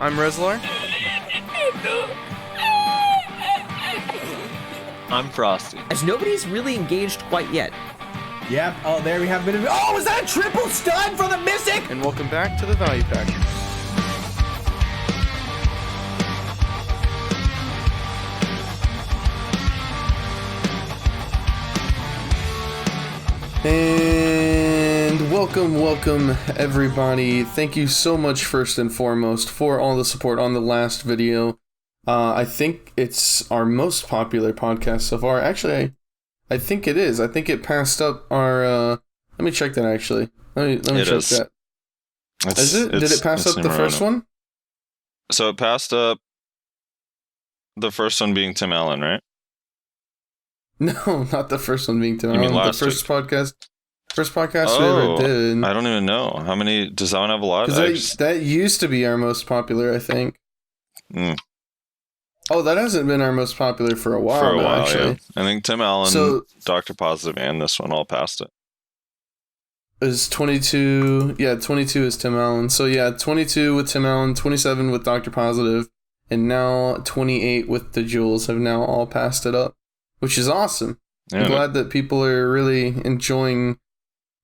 I'm Rezlar. I'm Frosty. As nobody's really engaged quite yet. Yep. Oh, there we have a bit of. Oh, was that a triple stun for the Mystic? And welcome back to the Value Pack. And welcome everybody. Thank you so much first and foremost for all the support on the last video. I think it's our most popular podcast so far. Actually, I think it is. I think it passed up our let me check that actually. Let me check that. Is it? Did it pass up the first one? So it passed up the first one being Tim Allen, right? No, not the first one being Tim You mean Allen. last The first week? First podcast we ever did. I don't even know. How many? Does that one have a lot? Because that used to be our most popular, I think. Oh, that hasn't been our most popular for a while actually. Yeah. I think Tim Allen, Dr. Positive, and this one all passed it. Is 22... Yeah, 22 is Tim Allen. So yeah, 22 with Tim Allen, 27 with Dr. Positive, and now 28 with the Jewels have now all passed it up, which is awesome. Yeah. I'm glad that people are really enjoying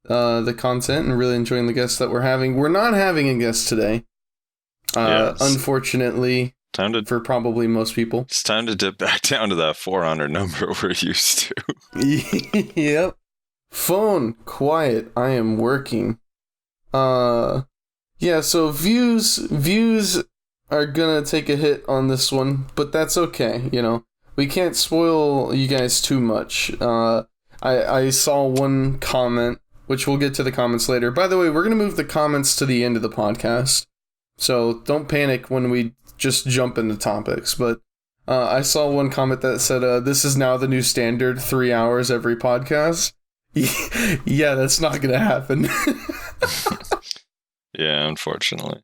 the content and really enjoying the guests that we're having. We're not having a guest today, unfortunately, for probably most people. It's time to dip back down to that 400 number we're used to. Yep. Phone, quiet, I am working. Yeah, so views are gonna take a hit on this one, but that's okay, you know. We can't spoil you guys too much. I saw one comment, which we'll get to the comments later. By the way, we're going to move the comments to the end of the podcast, so don't panic when we just jump into topics. But I saw one comment that said, this is now the new standard, 3 hours every podcast. Yeah, that's not going to happen. Yeah, unfortunately.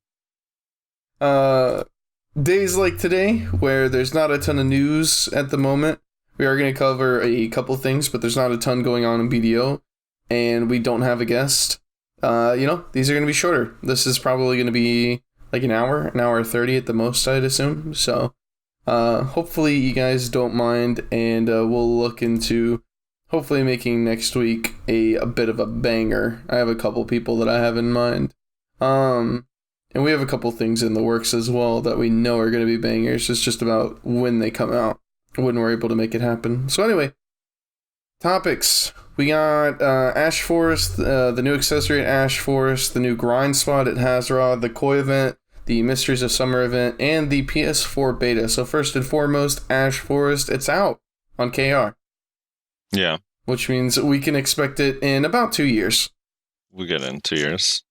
Days like today, where there's not a ton of news at the moment, we are going to cover a couple things, but there's not a ton going on in BDO, and we don't have a guest. These are going to be shorter. This is probably going to be like an hour 30 at the most, I'd assume. So, hopefully you guys don't mind, and we'll look into hopefully making next week a bit of a banger. I have a couple people that I have in mind. And we have a couple things in the works as well that we know are going to be bangers. It's just about when they come out, when we're able to make it happen. So anyway, topics. We got Ash Forest, the new accessory at Ash Forest, the new grind spot at Hasrah, the Koi event, the Mysteries of Summer event, and the PS4 Beta. So first and foremost, Ash Forest, it's out on KR. Yeah. Which means we can expect it in about 2 years. We get it in 2 years.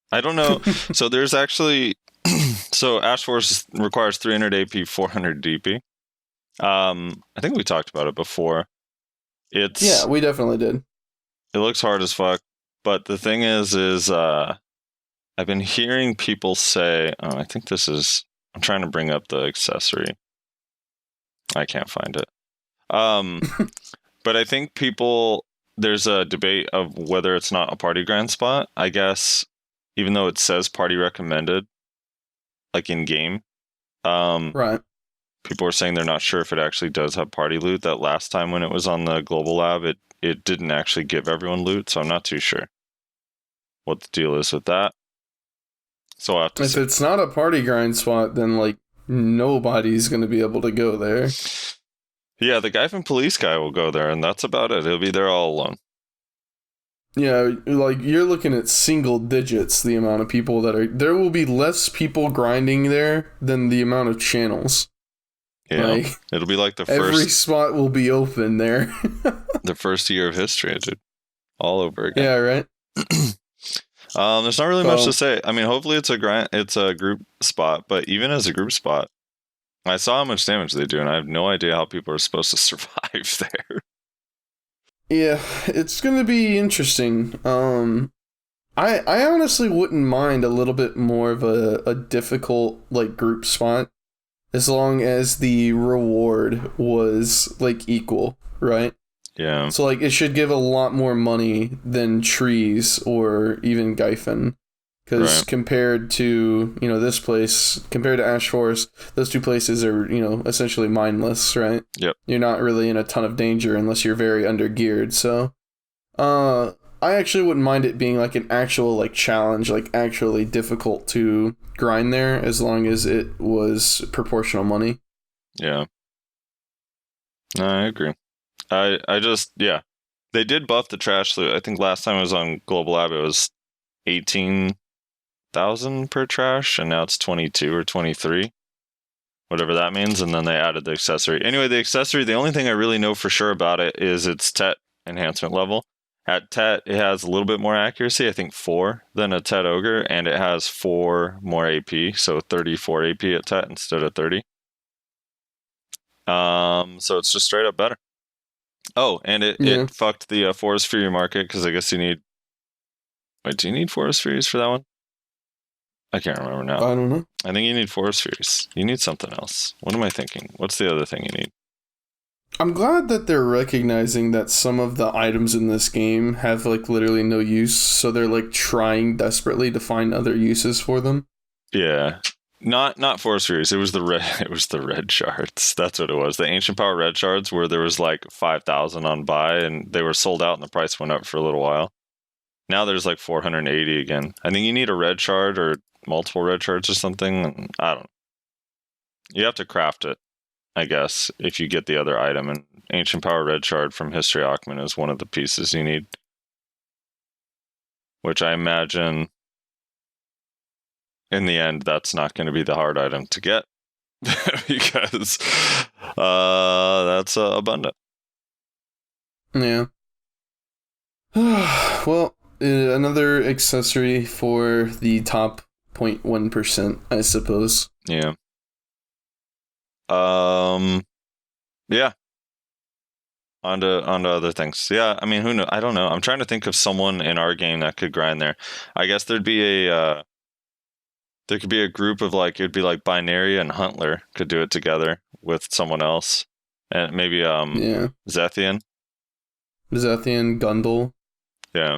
I don't know. So there's actually... So Ash Force requires 300 AP, 400 DP. I think we talked about it before. Yeah, we definitely did. It looks hard as fuck. But the thing is I've been hearing people say... I think this is... I'm trying to bring up the accessory. I can't find it. But I think there's a debate of whether it's not a party grind spot. I guess... Even though it says party recommended, like in game, right? People are saying they're not sure if it actually does have party loot. That last time when it was on the global lab, it didn't actually give everyone loot, so I'm not too sure what the deal is with that. So I'll have to if it's not a party grind spot, then like nobody's gonna be able to go there. Yeah, the guy from Police Guy will go there, and that's about it. He'll be there all alone. Yeah, like, you're looking at single digits, the amount of people that are... There will be less people grinding there than the amount of channels. Yeah, like, it'll be like the first... Every spot will be open there. The first year of history, dude. All over again. Yeah, right? There's not really much to say. I mean, hopefully it's a group spot, but even as a group spot, I saw how much damage they do, and I have no idea how people are supposed to survive there. Yeah, it's gonna be interesting. I honestly wouldn't mind a little bit more of a difficult, like, group spot, as long as the reward was, like, equal, right? Yeah. So, like, it should give a lot more money than Trees or even Gyphon. Because Right. compared to, this place, compared to Ash Forest, those two places are, essentially mindless, right? Yep. You're not really in a ton of danger unless you're very undergeared. So, I actually wouldn't mind it being like an actual like challenge, like actually difficult to grind there, as long as it was proportional money. Yeah. No, I agree. I just, yeah. They did buff the trash loot. I think last time it was on Global Lab, it was 18,000 per trash, and now it's 22 or 23. Whatever that means, and then they added the accessory. Anyway, the accessory, the only thing I really know for sure about it is its Tet enhancement level. At Tet, it has a little bit more accuracy, I think 4 than a Tet Ogre, and it has 4 more AP, so 34 AP at Tet instead of 30. So it's just straight up better. Oh, and it fucked the Forest Fury market, because I guess you need... Wait, do you need Forest Furies for that one? I can't remember now. I don't know. I think you need Forest Furies. You need something else. What am I thinking? What's the other thing you need? I'm glad that they're recognizing that some of the items in this game have like literally no use, so they're like trying desperately to find other uses for them. Yeah. Not Forest Furies. It was the red shards. That's what it was. The Ancient Power red shards, where there was like 5,000 on buy, and they were sold out and the price went up for a little while. Now there's like 480 again. I think you need a red shard or multiple red shards or something. I don't know. You have to craft it, I guess, if you get the other item. And Ancient Power red shard from History Ackman is one of the pieces you need. Which I imagine, in the end, that's not going to be the hard item to get. Because that's abundant. Yeah. Well, another accessory for the top 0.1%, I suppose. Yeah. Yeah. On to other things. Yeah, I mean, who knows? I don't know. I'm trying to think of someone in our game that could grind there. I guess there could be a group of like, it'd be like Binary and Huntler could do it together with someone else. And maybe Zethian. Zethian, Gundel. Yeah.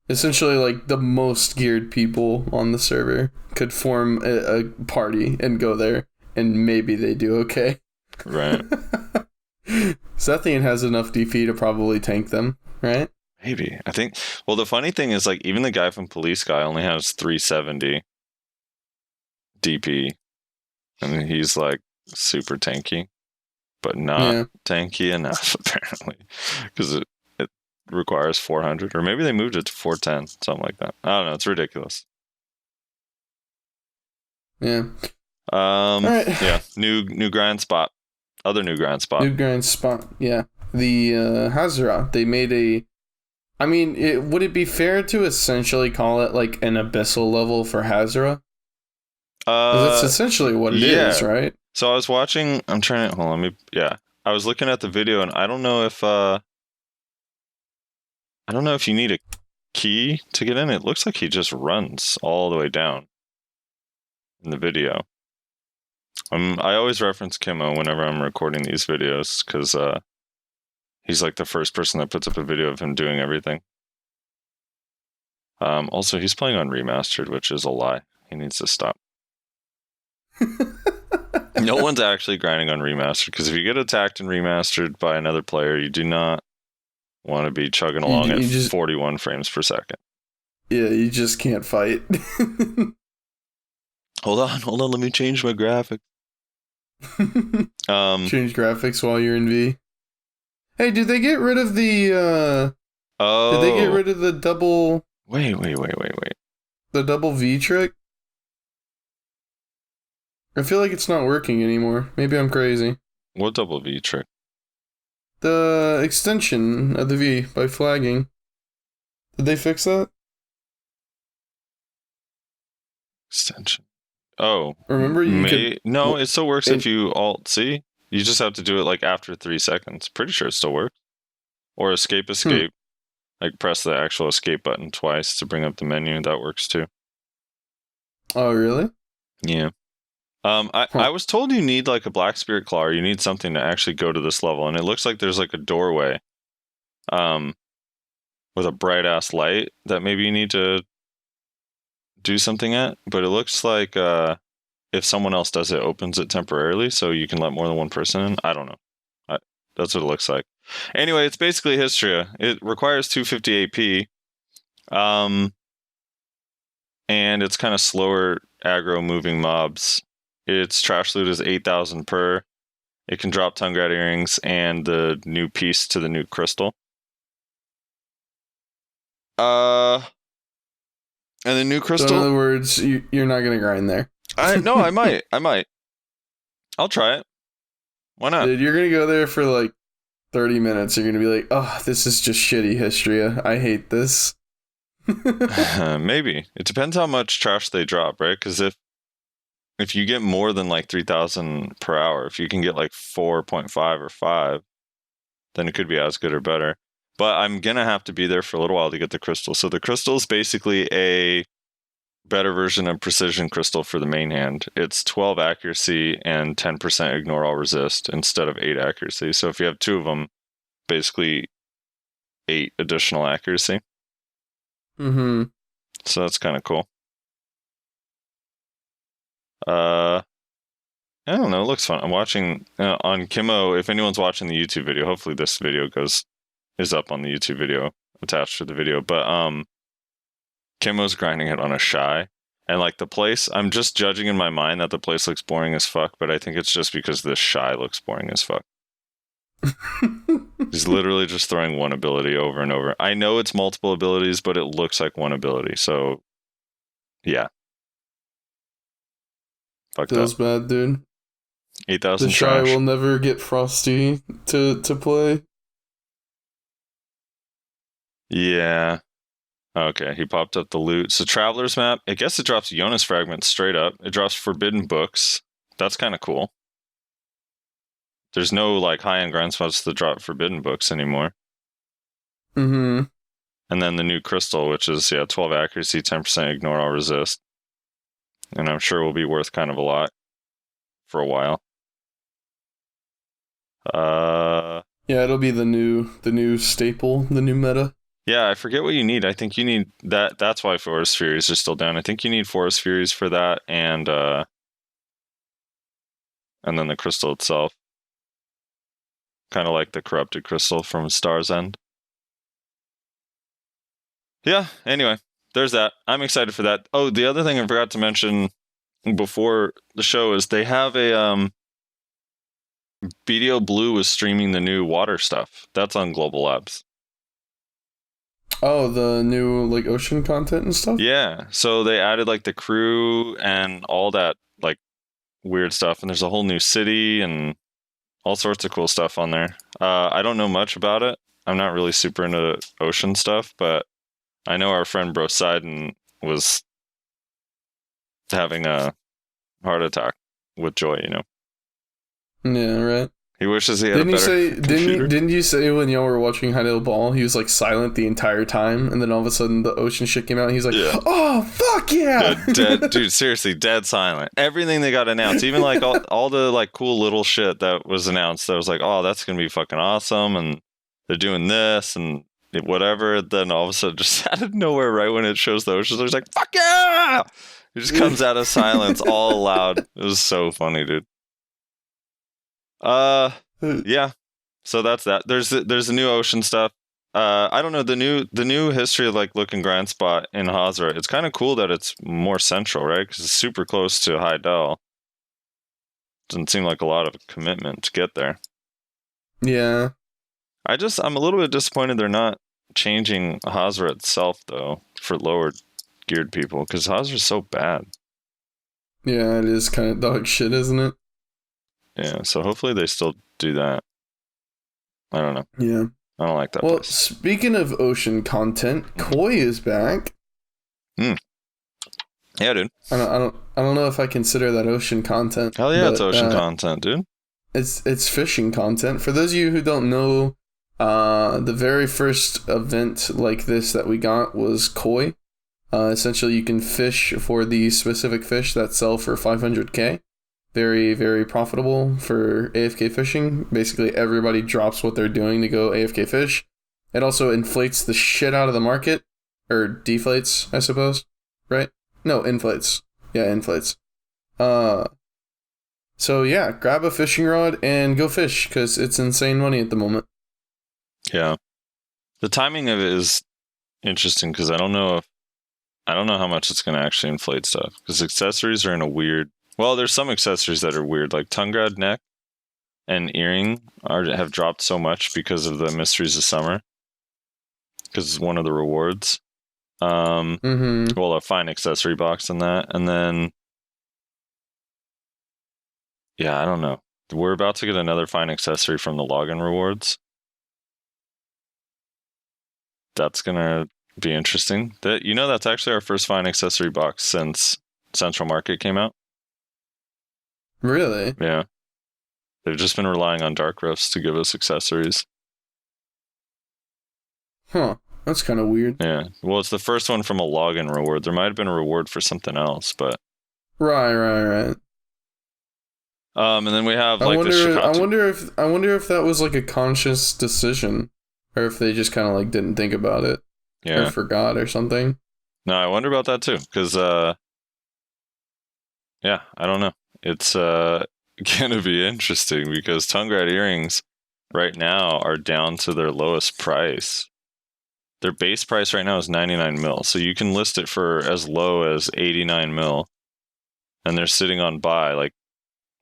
Essentially, like, the most geared people on the server could form a party and go there, and maybe they do okay. Right. Zethian has enough DP to probably tank them, right? Maybe. I think, well, the funny thing is, like, even the guy from Police Guy only has 370 DP. And he's, like, super tanky, but not tanky enough, apparently. Because it requires 400, or maybe they moved it to 410, something like that. I don't know. It's ridiculous. Yeah. All right. Yeah. New grind spot. Other new grind spot. New grind spot. Yeah. The Hasrah. They made I mean, would it be fair to essentially call it like an Abyssal level for Hasrah? That's essentially what it is, right? So I was watching. I'm trying to hold on. I was looking at the video, and I don't know if you need a key to get in. It looks like he just runs all the way down in the video. I always reference Kimo whenever I'm recording these videos, because he's like the first person that puts up a video of him doing everything. Also, he's playing on Remastered, which is a lie. He needs to stop. No one's actually grinding on Remastered, because if you get attacked in Remastered by another player, you do not want to be chugging along at 41 frames per second. Yeah, you just can't fight. Hold on, let me change my graphic. Change graphics while you're in V. Hey, did they get rid of the did they get rid of the double Wait. The double V trick? I feel like it's not working anymore. Maybe I'm crazy. What double V trick? The extension of the V by flagging. Did they fix that? Extension. Oh. Remember No, it still works if you Alt-C. You just have to do it like after 3 seconds. Pretty sure it still works. Or escape. Like press the actual escape button twice to bring up the menu. That works too. Oh, really? Yeah. I was told you need like a Black Spirit Claw, or you need something to actually go to this level, and it looks like there's like a doorway with a bright ass light that maybe you need to do something at. But it looks like if someone else does it, opens it temporarily, so you can let more than one person in. I don't know. That's what it looks like. Anyway, it's basically Hasrah. It requires 250 AP. And it's kind of slower aggro moving mobs. Its trash loot is 8,000 per. It can drop Tungrat earrings and the new piece to the new crystal. And the new crystal. So in other words, you're not gonna grind there. No, I might. I'll try it. Why not? Dude, you're gonna go there for like 30 minutes. You're gonna be like, oh, this is just shitty Hasrah. I hate this. Maybe. It depends how much trash they drop, right? Because if you get more than like 3,000 per hour, if you can get like 4.5 or 5, then it could be as good or better. But I'm gonna have to be there for a little while to get the crystal. So the crystal is basically a better version of precision crystal for the main hand. It's 12 accuracy and 10% ignore all resist instead of 8 accuracy. So if you have 2 of them, basically 8 additional accuracy. Mm-hmm. So that's kind of cool. I don't know. It looks fun. I'm watching on Kimmo. If anyone's watching the YouTube video, hopefully this video is up on the YouTube video attached to the video. But Kimmo's grinding it on a shy, and like the place, I'm just judging in my mind that the place looks boring as fuck. But I think it's just because this shy looks boring as fuck. He's literally just throwing one ability over and over. I know it's multiple abilities, but it looks like one ability. So, yeah. Fuck that. Feels bad, dude. 8,000 The shy trash. will never get Frosty to play. Yeah. Okay, he popped up the loot. So Traveler's Map, I guess it drops Jonas Fragments straight up. It drops Forbidden Books. That's kind of cool. There's no like high-end grind spots that drop Forbidden Books anymore. Mm-hmm. And then the new Crystal, which is 12 accuracy, 10% ignore all resist. And I'm sure will be worth kind of a lot for a while. Yeah, it'll be the new staple, the new meta. Yeah, I forget what you need. I think you need that. That's why Forest Furies are still down. I think you need Forest Furies for that, and then the crystal itself. Kind of like the corrupted crystal from Star's End. Yeah, anyway, there's that. I'm excited for that. Oh, the other thing I forgot to mention before the show is they have a BDO Blue is streaming the new water stuff. That's on Global Labs. Oh, the new like ocean content and stuff? Yeah. So they added like the crew and all that like weird stuff, and there's a whole new city and all sorts of cool stuff on there. I don't know much about it. I'm not really super into ocean stuff, but I know our friend Brosidon was having a heart attack with joy, you know. Yeah, right. He wishes he had a better computer. Didn't you say when y'all were watching High Note Ball, he was like silent the entire time, and then all of a sudden the ocean shit came out, and he's like, Yeah. "Oh fuck yeah!" Dead, dude, seriously, dead silent. Everything they got announced, even like all the like cool little shit that was announced, that was like, oh, that's gonna be fucking awesome, and they're doing this and whatever. Then all of a sudden, just out of nowhere, right when it shows the ocean, there's like, fuck yeah! It just comes out of silence, all loud. It was so funny, dude. Yeah. So that's that. There's the new ocean stuff. I don't know, the new history of like looking grind spot in Hasrah. It's kind of cool that it's more central, right? Because it's super close to Heidel. Doesn't seem like a lot of commitment to get there. Yeah. I'm a little bit disappointed they're not changing Hasrah itself though for lower geared people, because Hasrah is so bad. Yeah, it is kind of dog shit, isn't it? Yeah, so hopefully they still do that. I don't know. Yeah. I don't like that Well, place. speaking of ocean content, Koi is back. Yeah, dude. I don't know if I consider that ocean content. Hell yeah, but, it's ocean content, dude. It's fishing content. For those of you who don't know, the very first event like this that we got was Koi. Essentially, you can fish for the specific fish that sell for 500k. Very, very profitable for AFK fishing. Basically, everybody drops what they're doing to go AFK fish, it also inflates the shit out of the market, or deflates, I suppose, right? No, inflates. Yeah, inflates. So yeah, grab a fishing rod and go fish, because it's insane money at the moment. Yeah. The timing of it is interesting because I don't know how much it's going to actually inflate stuff, because accessories are in a weird. Well, there's some accessories that are weird, like Tungrad neck and earring have dropped so much because of the Mysteries of Summer, because it's one of the rewards. Well, a fine accessory box in that, and then yeah, I don't know. We're about to get another fine accessory from the login rewards. That's gonna be interesting. That's actually our first fine accessory box since Central Market came out. Really? Yeah. They've just been relying on Dark Rifts to give us accessories. Huh. That's kind of weird. Yeah. Well, it's the first one from a login reward. There might have been a reward for something else, but... Right. And then we have I like wonder if that was like a conscious decision, or if they just kind of like didn't think about it, or forgot or something. No, I wonder about that too, because yeah, I don't know. It's gonna be interesting because Tungrad earrings right now are down to their lowest price. Their base price right now is 99 mil, so you can list it for as low as 89 mil, and they're sitting on buy like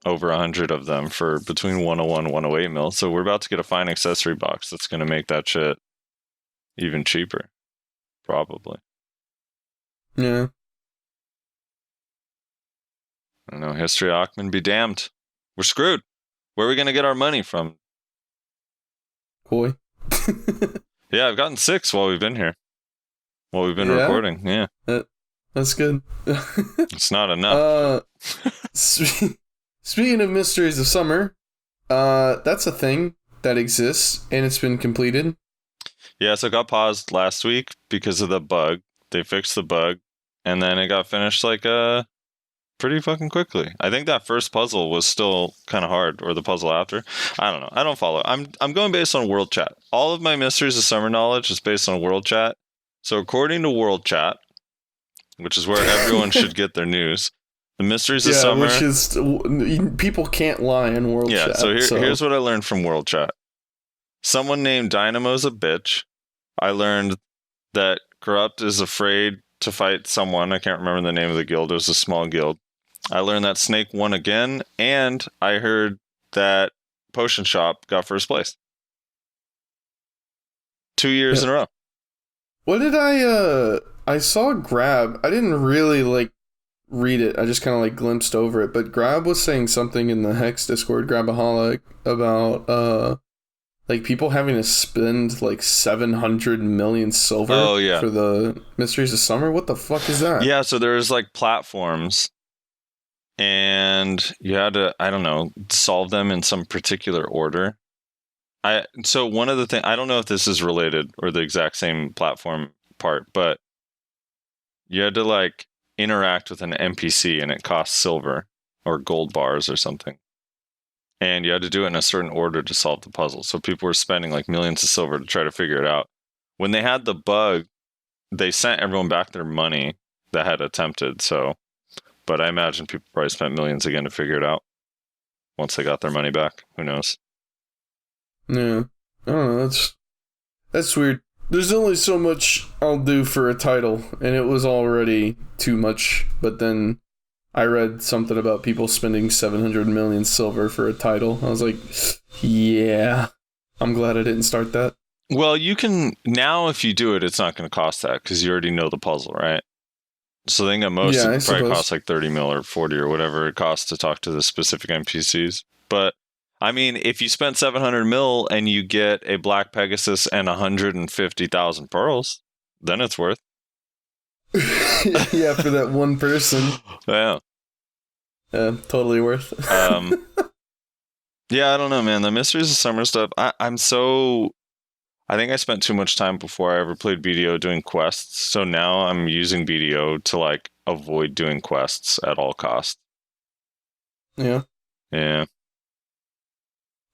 over 100 of them for between 101 and 108 mil. So we're about to get a fine accessory box that's going to make that shit even cheaper, probably. Yeah. I don't know. History of Ackman be damned. We're screwed. Where are we going to get our money from? Koi. Yeah, I've gotten 6 while we've been here. While we've been recording. Yeah. That's good. It's not enough. Speaking of Mysteries of Summer, that's a thing that exists, and it's been completed. Yeah, so it got paused last week because of the bug. They fixed the bug, and then it got finished like pretty fucking quickly. I think that first puzzle was still kind of hard, or the puzzle after. I don't know. I don't follow. I'm going based on World Chat. All of my Mysteries of Summer knowledge is based on World Chat. So according to World Chat, which is where everyone should get their news, the Mysteries of Summer... which is... People can't lie in World Chat. Yeah, so here's what I learned from World Chat. Someone named Dynamo's a bitch. I learned that Corrupt is afraid to fight someone. I can't remember the name of the guild. It was a small guild. I learned that Snake won again, and I heard that Potion Shop got first place. 2 years in a row. What did I saw Grab. I didn't really, read it. I just kind of, glimpsed over it. But Grab was saying something in the Hex Discord, Grabaholic, about, people having to spend, 700 million silver for the Mysteries of Summer. What the fuck is that? Yeah, so there's, platforms, and you had to, I don't know, solve them in some particular order. So one of the things, I don't know if this is related or the exact same platform part, but you had to, interact with an NPC, and it cost silver or gold bars or something. And you had to do it in a certain order to solve the puzzle. So people were spending millions of silver to try to figure it out. When they had the bug, they sent everyone back their money that had attempted. But I imagine people probably spent millions again to figure it out once they got their money back. Who knows? Yeah. I don't know. That's weird. There's only so much I'll do for a title, and it was already too much. But then I read something about people spending 700 million silver for a title. I was like, yeah, I'm glad I didn't start that. Well, you can, now if you do it, it's not going to cost that because you already know the puzzle, right? So I think at most it probably costs 30 mil or 40 or whatever it costs to talk to the specific NPCs. But I mean, if you spent 700 mil and you get a Black Pegasus and 150,000 pearls, then it's worth. Yeah, for that one person. Yeah. Totally worth. Yeah, I don't know, man. The Mysteries of Summer stuff, I think I spent too much time before I ever played BDO doing quests. So now I'm using BDO to avoid doing quests at all costs. Yeah. Yeah.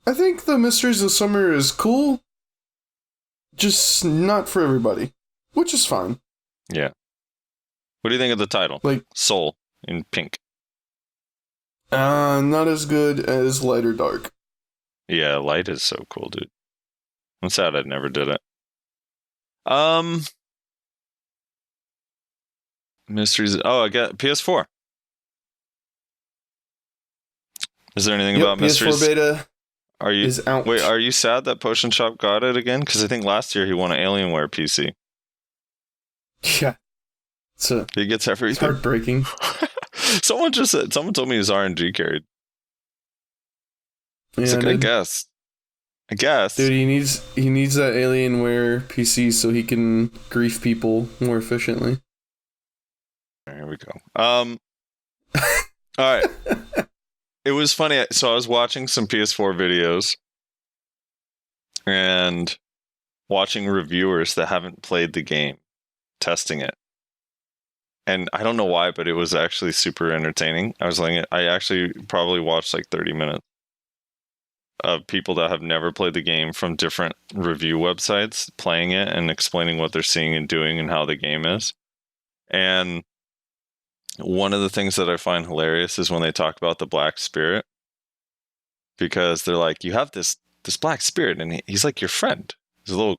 I think the Mysteries of Summer is cool, just not for everybody, which is fine. Yeah. What do you think of the title? Like Soul in pink. Not as good as Light or Dark. Yeah, light is so cool, dude. I'm sad I never did it. Mysteries. Oh, I got PS4. Is there anything about Mysteries? PS4 Beta is out. Wait, are you sad that Potion Shop got it again? Because I think last year he won an Alienware PC. Yeah. He gets everything. It's heartbreaking. Someone told me his RNG carried. Yeah, I guess. Dude, he needs that Alienware PC so he can grief people more efficiently. Here we go. All right. It was funny. So I was watching some PS4 videos and watching reviewers that haven't played the game, testing it. And I don't know why, but it was actually super entertaining. I actually probably watched like 30 minutes of people that have never played the game from different review websites playing it and explaining what they're seeing and doing and how the game is. And one of the things that I find hilarious is when they talk about the Black Spirit, because they're like, you have this Black Spirit and he's like your friend. He's a little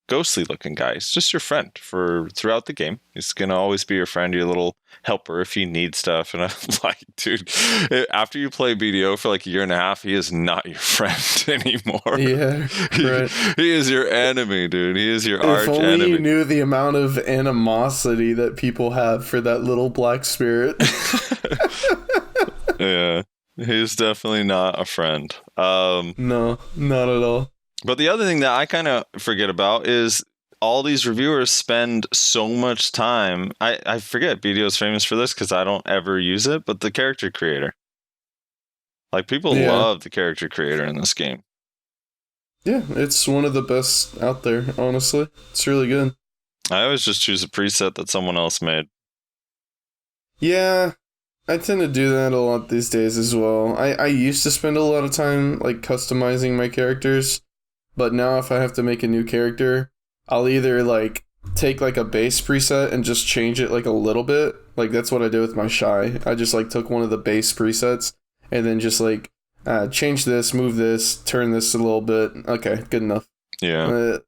ghostly looking guy. He's just your friend throughout the game. He's gonna always be your friend, your little helper if you need stuff. And I'm like, dude, after you play BDO for like a year and a half, he is not your friend anymore. Yeah, right. He is your enemy, dude. He is your arch enemy. If only you knew the amount of animosity that people have for that little Black Spirit. Yeah, he's definitely not a friend. No, not at all. But the other thing that I kind of forget about is all these reviewers spend so much time. I forget BDO is famous for this because I don't ever use it, but the character creator. Like, people love the character creator in this game. Yeah, it's one of the best out there, honestly. It's really good. I always just choose a preset that someone else made. Yeah, I tend to do that a lot these days as well. I used to spend a lot of time like customizing my characters. But now if I have to make a new character, I'll either like take like a base preset and just change it like a little bit. Like that's what I did with my Shy. I just like took one of the base presets and then just like change this, move this, turn this a little bit. Okay, good enough. Yeah.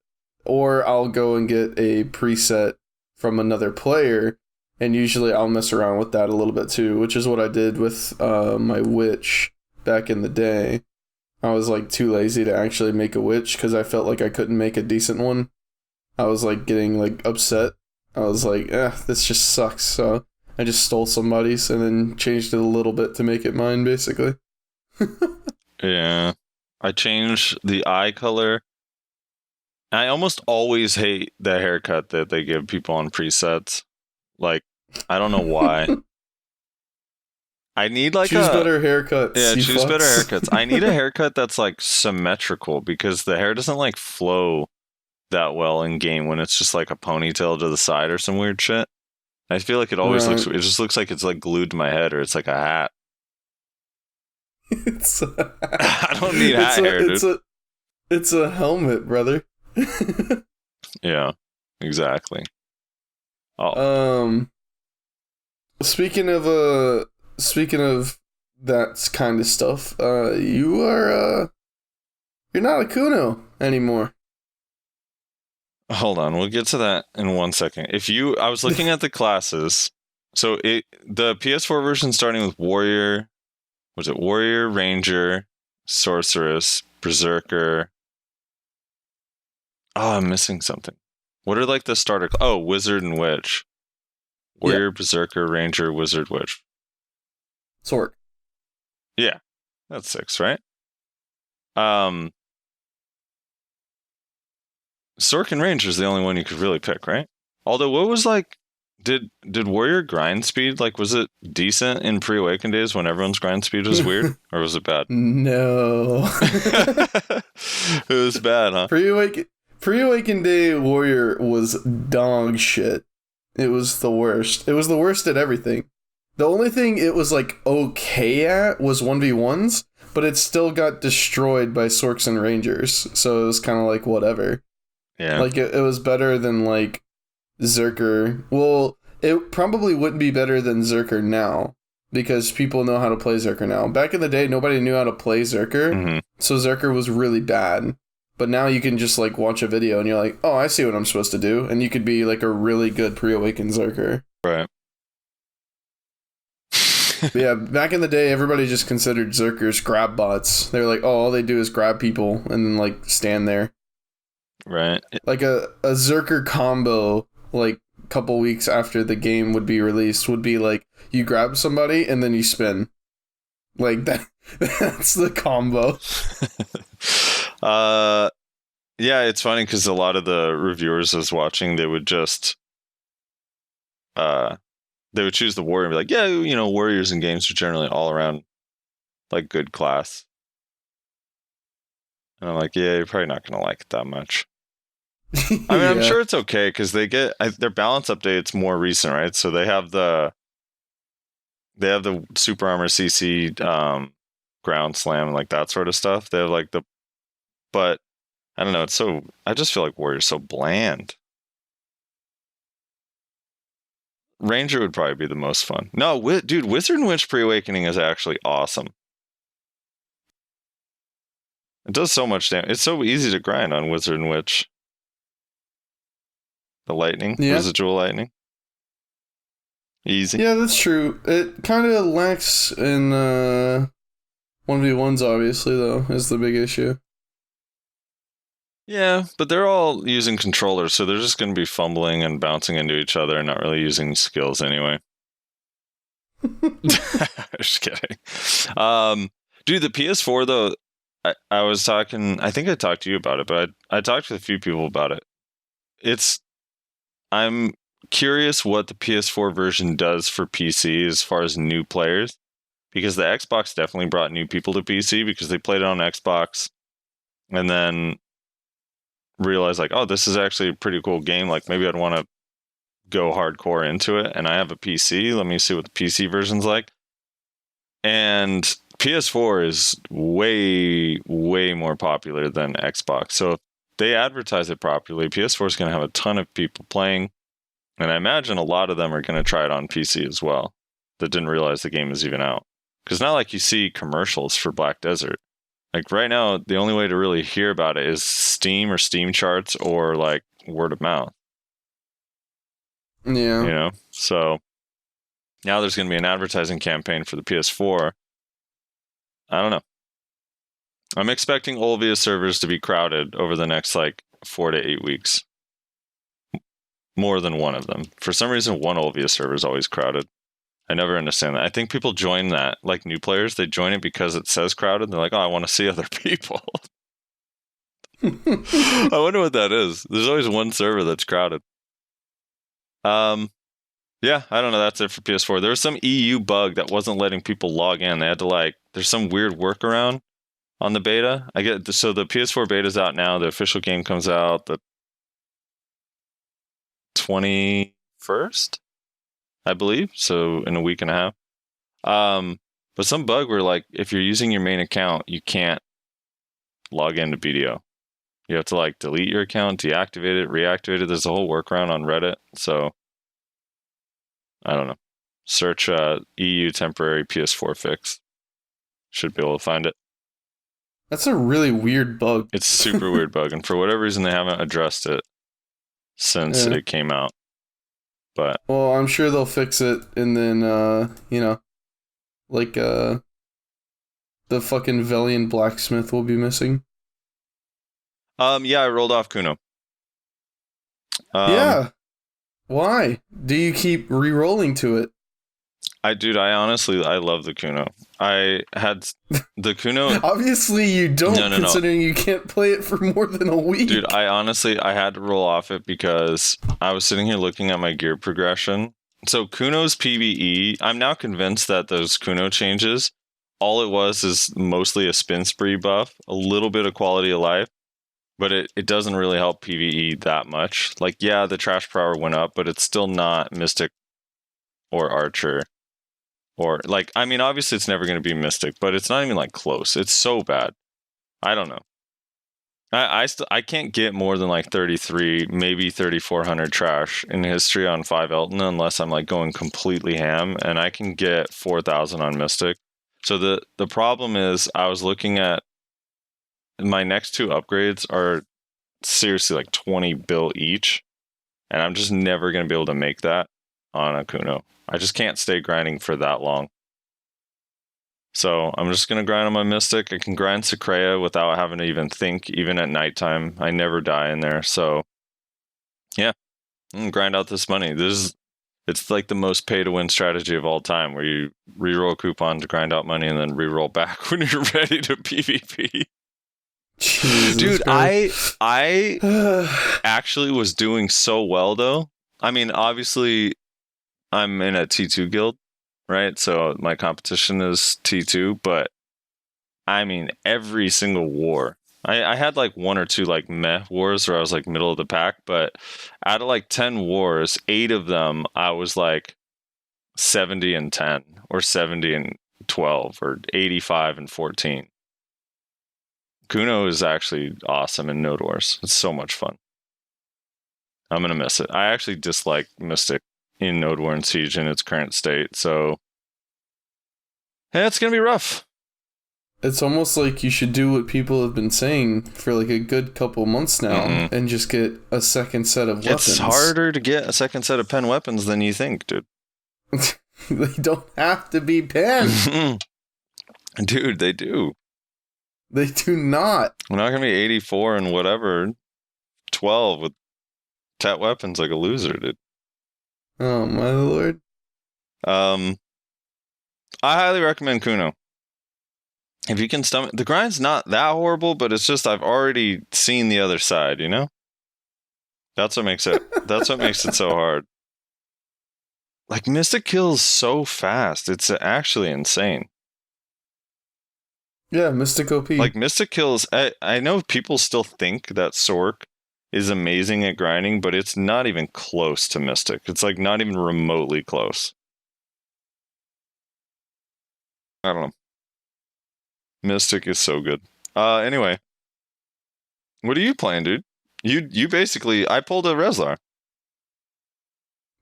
Or I'll go and get a preset from another player, and usually I'll mess around with that a little bit too, which is what I did with my witch back in the day. I was like too lazy to actually make a witch because I felt like I couldn't make a decent one. I was like getting like upset. I was like, this just sucks. So I just stole somebody's and then changed it a little bit to make it mine, basically. Yeah. I changed the eye color. I almost always hate the haircut that they give people on presets. Like, I don't know why. I need like choose better haircuts. Yeah, choose better haircuts. I need a haircut that's like symmetrical because the hair doesn't like flow that well in game when it's just like a ponytail to the side or some weird shit. I feel like it always looks. It just looks like it's like glued to my head or it's like a hat. I don't need hat hair, dude. It's a helmet, brother. Yeah, exactly. Oh. Speaking of that kind of stuff, you're not a Kuno anymore. Hold on, we'll get to that in 1 second. I was looking at the classes. So the PS4 version starting with Warrior, was it Warrior, Ranger, Sorceress, Berserker? Oh, I'm missing something. What are like the starter? Wizard and Witch. Warrior, Berserker, Ranger, Wizard, Witch. Sork. Yeah, that's 6, right? Sork and Ranger is the only one you could really pick, right? Although, what was like, did Warrior grind speed, like, was it decent in pre-Awaken days when everyone's grind speed was weird? Or was it bad? No. It was bad, huh? Pre-Awaken day Warrior was dog shit. It was the worst. It was the worst at everything. The only thing it was like okay at was 1v1s, but it still got destroyed by Sorks and Rangers, so it was kind of like whatever. Yeah. Like it was better than like Zerker. Well, it probably wouldn't be better than Zerker now because people know how to play Zerker now. Back in the day, nobody knew how to play Zerker, Mm-hmm. so Zerker was really bad. But now you can just like watch a video and you're like, oh, I see what I'm supposed to do, and you could be like a really good pre-awakened Zerker. Right. But yeah, back in the day, everybody just considered Zerkers grab bots. They're like, oh, all they do is grab people and then like stand there. Right. Like a Zerker combo, like a couple weeks after the game would be released, would be like you grab somebody and then you spin. Like that. That's the combo. Yeah, it's funny because a lot of the reviewers I was watching, they would just they would choose the warrior and be like, yeah, you know, warriors in games are generally all around like good class. And I'm like, yeah, you're probably not gonna like it that much. I mean, I'm sure it's okay because they get their balance update's more recent, right? So they have the super armor CC ground slam and like that sort of stuff. They have like but I don't know. I just feel like warrior's so bland. Ranger would probably be the most fun. No, dude, Wizard and Witch pre-awakening is actually awesome. It does so much damage. It's so easy to grind on Wizard and Witch. The lightning, residual lightning. Easy. Yeah, that's true. It kind of lacks in 1v1s, obviously, though, is the big issue. Yeah, but they're all using controllers, so they're just going to be fumbling and bouncing into each other and not really using skills anyway. Just kidding. Dude, the PS4, though, I was talking, I think I talked to you about it, but I talked to a few people about it. I'm curious what the PS4 version does for PC as far as new players, because the Xbox definitely brought new people to PC because they played it on Xbox and then realized like, oh, this is actually a pretty cool game. Like maybe I'd want to go hardcore into it, and I have a PC. Let me see what the PC version's like. And PS4 is way, way more popular than Xbox. So if they advertise it properly, PS4 is going to have a ton of people playing. And I imagine a lot of them are going to try it on PC as well that didn't realize the game is even out. Because not like you see commercials for Black Desert. Like right now, the only way to really hear about it is Steam or Steam charts or like word of mouth. Yeah. You know? So now there's going to be an advertising campaign for the PS4. I don't know. I'm expecting Olvia servers to be crowded over the next like 4 to 8 weeks. More than one of them. For some reason, one Olvia server is always crowded. I never understand that. I think people join that, like new players, they join it because it says crowded. They're like, oh, I want to see other people. I wonder what that is. There's always one server that's crowded. Yeah, I don't know. That's it for PS4. There was some EU bug that wasn't letting people log in. They had to there's some weird workaround on the beta. So the PS4 beta is out now. The official game comes out the 21st, I believe. So in a week and a half. But some bug where like if you're using your main account, you can't log into BDO. You have to like delete your account, deactivate it, reactivate it. There's a whole workaround on Reddit. So I don't know. Search EU temporary PS4 fix. Should be able to find it. That's a really weird bug. It's a super weird bug, and for whatever reason they haven't addressed it since it came out. But well, I'm sure they'll fix it, and then the fucking Velian blacksmith will be missing. Yeah, I rolled off Kuno. Yeah. Why? Do you keep re-rolling to it? I love the Kuno. I had the Kuno. Obviously you don't, considering you can't play it for more than a week. Dude, I had to roll off it because I was sitting here looking at my gear progression. So Kuno's PvE, I'm now convinced that those Kuno changes, all it was is mostly a spin spree buff, a little bit of quality of life, but it doesn't really help PvE that much. Like, yeah, the trash power went up, but it's still not Mystic or Archer. Or, like, I mean, obviously it's never going to be Mystic, but it's not even, like, close. It's so bad. I don't know. I can't get more than like 33, maybe 3,400 trash in history on 5 Elton unless I'm like going completely ham, and I can get 4,000 on Mystic. So the problem is I was looking at my next 2 upgrades are seriously like 20 bill each, and I'm just never going to be able to make that on a Kuno. I just can't stay grinding for that long. So I'm just going to grind on my Mystic. I can grind Secrea without having to even think, even at nighttime. I never die in there. So yeah, I'm going to grind out this money. It's like the most pay to win strategy of all time, where you reroll a coupon to grind out money and then reroll back when you're ready to PvP. Jesus Dude, Christ. I actually was doing so well though. I mean, obviously I'm in a T2 guild, right? So my competition is T2, but I mean, every single war. I had like 1 or 2 like meh wars where I was like middle of the pack, but out of like 10 wars, 8 of them I was like 70 and 10 or 70 and 12 or 85 and 14. Kuno is actually awesome in Node Wars. It's so much fun. I'm going to miss it. I actually dislike Mystic in Node War and Siege in its current state, so yeah, it's going to be rough. It's almost like you should do what people have been saying for like a good couple months now and just get a second set of weapons. It's harder to get a second set of pen weapons than you think, dude. They don't have to be pen. Dude, they do. They do not. We're not going to be 84 and whatever, 12 with tat weapons like a loser, dude. Oh, my lord. I highly recommend Kuno. If you can stomach... The grind's not that horrible, but it's just I've already seen the other side, you know? That's what makes it so hard. Like, Mystic kills so fast. It's actually insane. Yeah, Mystic OP. Like, Mystic kills... I know people still think that Sork is amazing at grinding, but it's not even close to Mystic. It's, like, not even remotely close. I don't know. Mystic is so good. Anyway. What are you playing, dude? You basically... I pulled a Rezlar.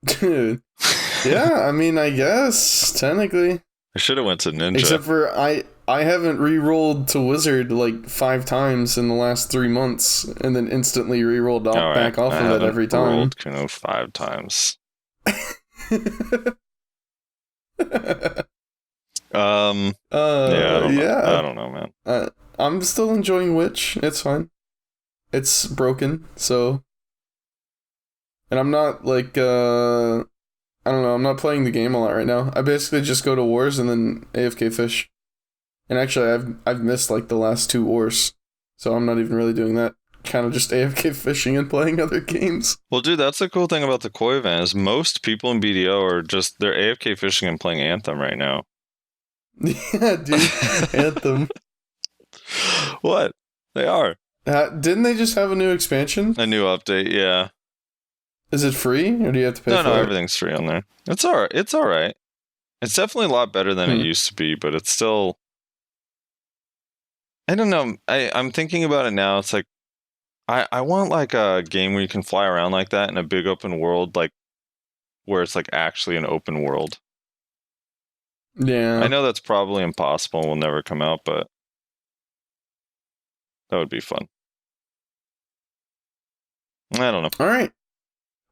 Dude. Yeah, I mean, I guess, technically. I should have went to Ninja. Except for I haven't re-rolled to Wizard like 5 times in the last 3 months, and then instantly re-rolled back off of it every time. I rolled Kuno 5 times. Yeah, I don't know, man. I'm still enjoying Witch. It's fine. It's broken, so... And I'm not, like, I don't know, I'm not playing the game a lot right now. I basically just go to wars and then AFK fish. And actually, I've missed, like, the last 2 wars. So I'm not even really doing that. Kind of just AFK fishing and playing other games. Well, dude, that's the cool thing about the Koi event is most people in BDO are just... They're AFK fishing and playing Anthem right now. Yeah, dude. Anthem. What? They are. Didn't they just have a new expansion? A new update, yeah. Is it free, or do you have to pay for it? No, everything's free on there. It's alright. It's alright. It's definitely a lot better than it used to be, but it's still... I don't know. I'm thinking about it now. It's like, I want like a game where you can fly around like that in a big open world, like where it's like actually an open world. Yeah. I know that's probably impossible and will never come out, but that would be fun. I don't know. All right.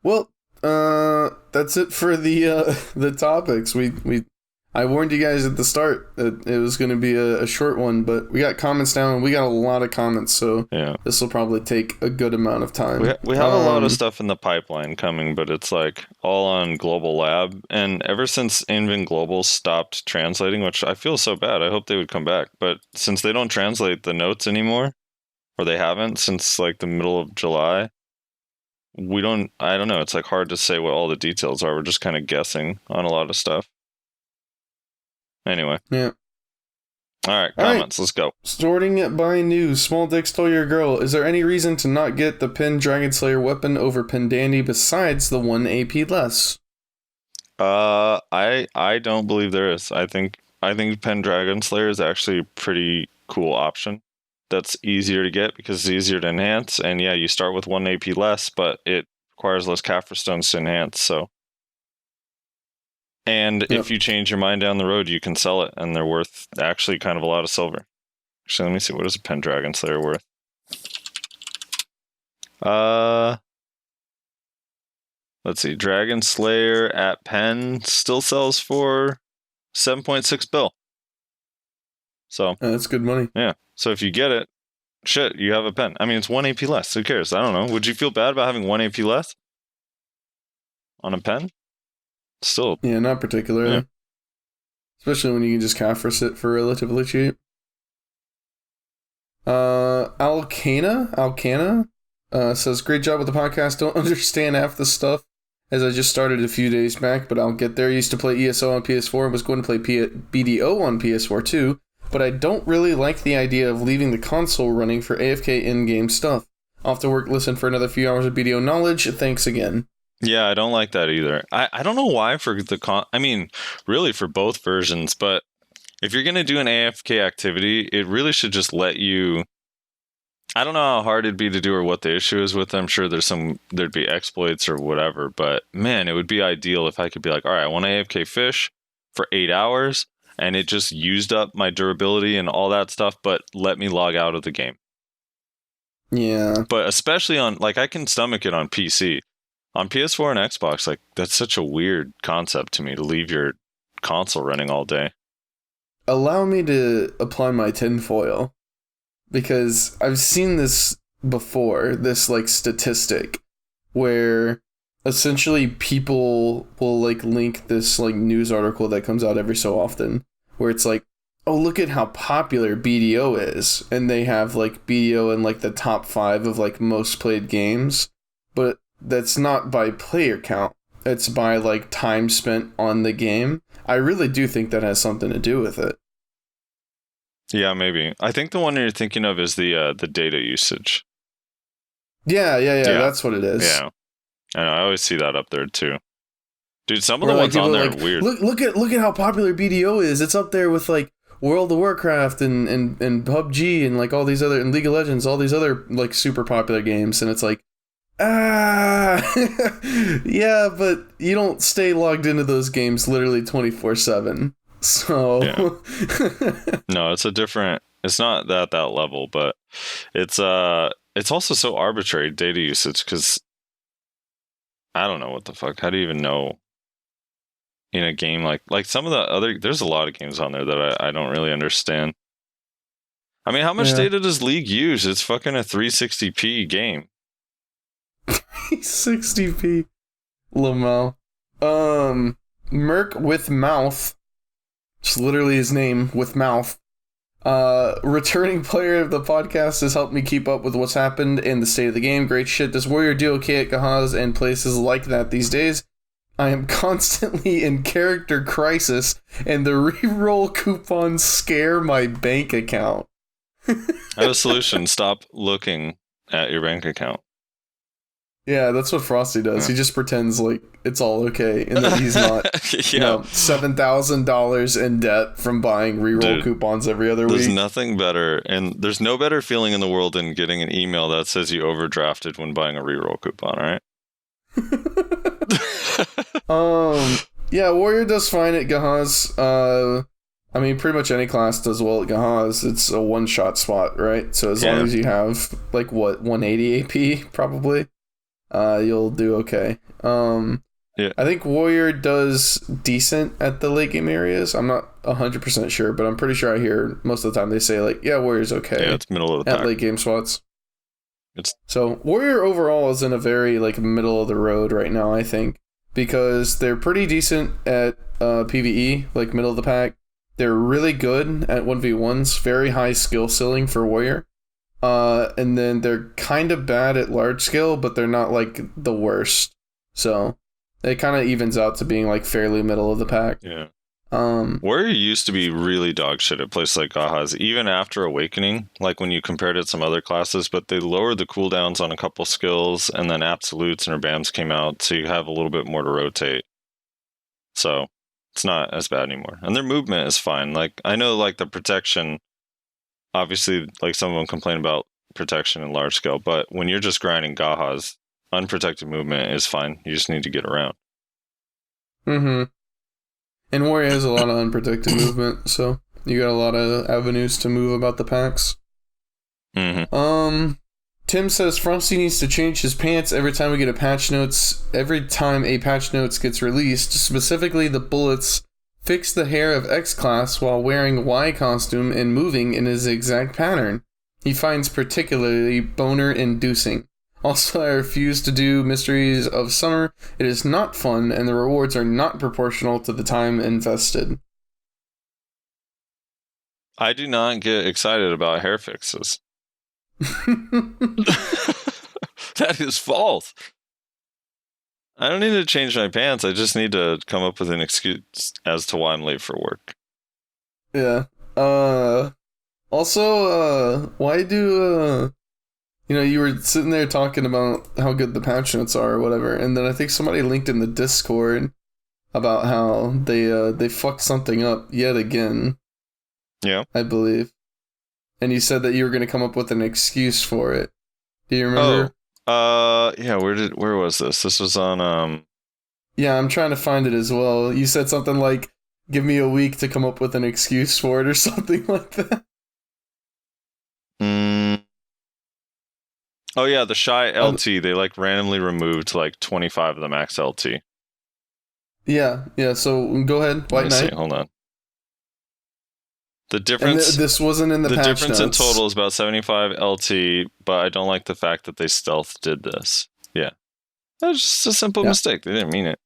Well, that's it for the topics. I warned you guys at the start that it was going to be a short one, but we got comments down and we got a lot of comments, so yeah, this will probably take a good amount of time. We have a lot of stuff in the pipeline coming, but it's like all on Global Lab, and ever since Invin Global stopped translating, which I feel so bad, I hope they would come back, but since they don't translate the notes anymore, or they haven't since like the middle of July, I don't know, it's like hard to say what all the details are. We're just kind of guessing on a lot of stuff. Anyway. Yeah. Alright, comments, let's go. Sorting it by news. Small Dick stole your girl. Is there any reason to not get the Pin Dragon Slayer weapon over Pin Dandy besides the 1 AP less? I don't believe there is. I think Pin Dragon Slayer is actually a pretty cool option. that's easier to get because it's easier to enhance. And yeah, you start with 1 AP less, but it requires less Kaffir stones to enhance. So, and if you change your mind down the road, you can sell it, and they're worth actually kind of a lot of silver. Actually, let me see, what is a Pendragon Slayer worth? Let's see, Dragon Slayer at Pen still sells for 7.6 bill. So that's good money. Yeah. So if you get it, shit, you have a pen. I mean, it's 1 AP less. Who cares? I don't know. Would you feel bad about having 1 AP less on a pen? Still. Yeah, not particularly. Yeah. Especially when you can just Kaffir it for relatively cheap. Alcana says, great job with the podcast. Don't understand half the stuff as I just started a few days back, but I'll get there. Used to play ESO on PS4 and was going to play BDO on PS4 too, but I don't really like the idea of leaving the console running for AFK in-game stuff. Off to work, listen for another few hours of BDO knowledge. Thanks again. Yeah, I don't like that either. I don't know why for the I mean, really for both versions, but if you're going to do an AFK activity, it really should just let you... I don't know how hard it'd be to do or what the issue is with them. I'm sure there'd be exploits or whatever, but man, it would be ideal if I could be like, all right, I want to AFK fish for 8 hours, and it just used up my durability and all that stuff, but let me log out of the game. Yeah. But especially on, like, I can stomach it on PC. On PS4 and Xbox, like, that's such a weird concept to me to leave your console running all day. Allow me to apply my tinfoil, because I've seen this before, this, like, statistic, where essentially people will, like, link this, like, news article that comes out every so often, where it's like, oh, look at how popular BDO is, and they have, like, BDO in, like, the top 5 of, like, most played games, but that's not by player count. It's by, like, time spent on the game. I really do think that has something to do with it. Yeah, maybe. I think the one you're thinking of is the data usage. Yeah, that's what it is. Yeah. I know, I always see that up there too. Dude, some of the ones on there are weird. Look at how popular BDO is. It's up there with, like, World of Warcraft and PUBG and, like, all these other, and League of Legends, all these other, like, super popular games, and it's like, yeah, but you don't stay logged into those games literally 24/7. So yeah. No, it's not that level, but it's also so arbitrary data usage, because I don't know what the fuck. How do you even know in a game like some of the other, there's a lot of games on there that I don't really understand. I mean, how much data does League use? It's fucking a 360p game. 360p. Lamau. Merc with mouth. It's literally his name, with mouth. Returning player of the podcast has helped me keep up with what's happened in the state of the game. Great shit. Does Warrior do okay at Gahaz and places like that these days? I am constantly in character crisis, and the reroll coupons scare my bank account. I have a solution. Stop looking at your bank account. Yeah, that's what Frosty does. He just pretends like it's all okay and that he's not $7,000 in debt from buying reroll coupons every other week. There's nothing better, and there's no better feeling in the world than getting an email that says you overdrafted when buying a reroll coupon, all right? Yeah, Warrior does fine at Gahaz. I mean, pretty much any class does well at Gahaz. It's a one-shot spot, right? So as long as you have, like, 180 AP, probably, you'll do okay. I think Warrior does decent at the late game areas. I'm not 100% sure, but I'm pretty sure I hear most of the time they say, like, yeah, Warrior's okay. Yeah, it's middle of the pack. At late game spots. So Warrior overall is in a very, like, middle of the road right now, I think, because they're pretty decent at PvE, like middle of the pack. They're really good at 1v1s, very high skill ceiling for Warrior. And then they're kind of bad at large scale, but they're not, like, the worst. So it kind of evens out to being, like, fairly middle of the pack. Yeah. Warrior used to be really dog shit at places like Gahaz, even after Awakening, like when you compared it to some other classes, but they lowered the cooldowns on a couple skills, and then Absolutes and Urbams came out, so you have a little bit more to rotate. So it's not as bad anymore. And their movement is fine. Like, I know, like, the protection obviously, like some of them complain about protection and large scale, but when you're just grinding Gahas, unprotected movement is fine. You just need to get around. Mm-hmm. And Warrior has a lot of unprotected movement, so you got a lot of avenues to move about the packs. Mm-hmm. Tim says Frosty needs to change his pants every time we get a patch notes. Every time a patch notes gets released, specifically the bullets fix the hair of X class while wearing Y costume and moving in a zigzag pattern. He finds particularly boner inducing. Also, I refuse to do Mysteries of Summer. It is not fun, and the rewards are not proportional to the time invested. I do not get excited about hair fixes. That is false. I don't need to change my pants. I just need to come up with an excuse as to why I'm late for work. Yeah. Also, why do, you were sitting there talking about how good the patch notes are or whatever, and then I think somebody linked in the Discord about how they fucked something up yet again. Yeah. I believe. And you said that you were going to come up with an excuse for it. Do you remember? Yeah, where was this? This was on, Yeah, I'm trying to find it as well. You said something like, give me a week to come up with an excuse for it or something like that. Oh yeah, the Shy LT, they like randomly removed like 25 of the max LT. Yeah, so go ahead, White Knight. Hold on. The difference. And this wasn't in the patch difference notes. in total is about 75 LT, but I don't like the fact that they stealth did this. Yeah. That's just a simple mistake. They didn't mean it.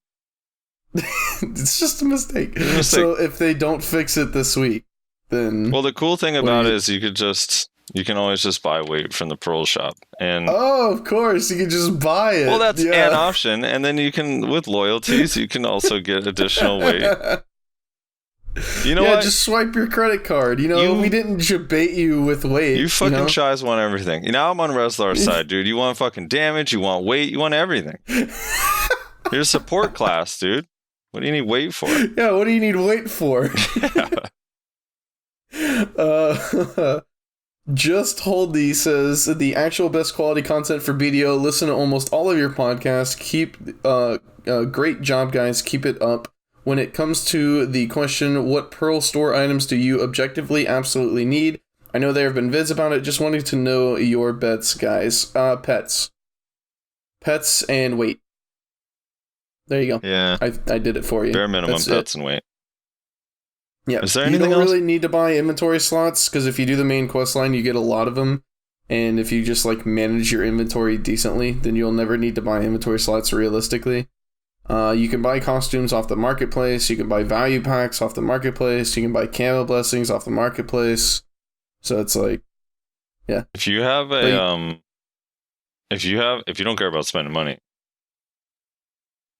It's just a mistake. So if they don't fix it this week, then... Well, the cool thing about it is you can always just buy weight from the Pearl shop. And oh, of course, you can just buy it. Well, that's an option. And then you can, with loyalties, you can also get additional weight. You know what? Just swipe your credit card. We didn't debate you with weight. You fucking Shies want everything. I'm on Rezlar's side, dude. You want fucking damage, you want weight, you want everything. You're a support class, dude. What do you need weight for? Yeah, what do you need weight for? Just Hold Thee says, the actual best quality content for BDO. Listen to almost all of your podcasts. Great job, guys. Keep it up. When it comes to the question, what Pearl store items do you objectively absolutely need? I know there have been vids about it. Just wanting to know your bets, guys. Pets and weight. There you go. Yeah. I did it for you. Bare minimum pets and weight. Yeah. Is there anything else? You don't else? really need to buy inventory slots, because if you do the main quest line, you get a lot of them. And if you just manage your inventory decently, then you'll never need to buy inventory slots realistically. You can buy costumes off the marketplace. You can buy value packs off the marketplace. You can buy camo blessings off the marketplace. So it's yeah. If you have if you don't care about spending money,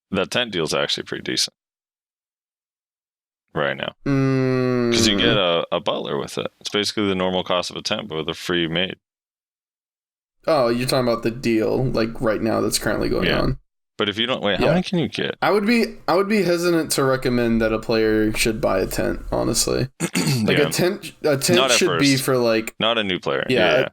that tent deal is actually pretty decent right now. Because you get a butler with it. It's basically the normal cost of a tent, but with a free maid. Oh, you're talking about the deal right now that's currently going on. But if you don't how many can you get? I would be hesitant to recommend that a player should buy a tent, honestly. A tent should be for not a new player. Yeah.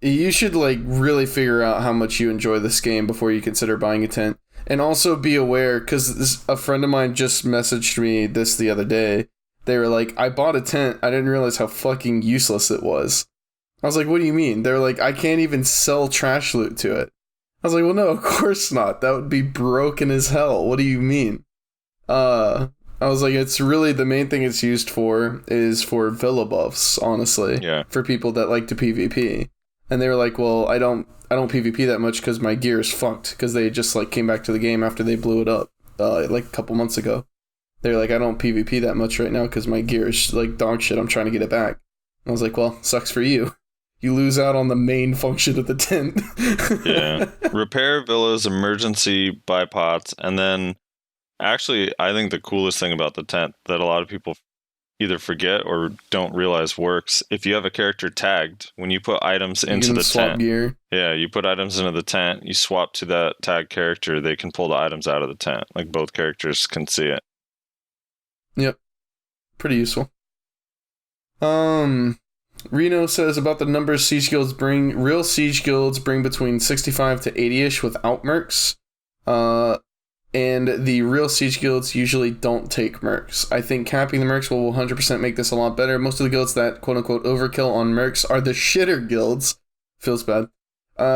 You should really figure out how much you enjoy this game before you consider buying a tent. And also be aware, because a friend of mine just messaged me this the other day. They were like, I bought a tent. I didn't realize how fucking useless it was. I was like, what do you mean? They're like, I can't even sell trash loot to it. I was like, well, no, of course not. That would be broken as hell. What do you mean? I was like, it's really the main thing it's used for is for villa buffs, honestly. Yeah. For people that like to PvP. And they were like, well, I don't PvP that much because my gear is fucked, because they just came back to the game after they blew it up a couple months ago. They're like, I don't PvP that much right now because my gear is dog shit. I'm trying to get it back. And I was like, well, sucks for you. You lose out on the main function of the tent. Yeah. Repair villas, emergency buy pots, and then actually I think the coolest thing about the tent that a lot of people either forget or don't realize works, if you have a character tagged, when you put items into the tent. Gear. Yeah, you put items into the tent, you swap to that tagged character, they can pull the items out of the tent. Both characters can see it. Yep. Pretty useful. Reno says about the numbers siege guilds bring. Real siege guilds bring between 65 to 80-ish without mercs. And the real siege guilds usually don't take mercs. I think capping the mercs will 100% make this a lot better. Most of the guilds that quote-unquote overkill on mercs are the shitter guilds. Feels bad.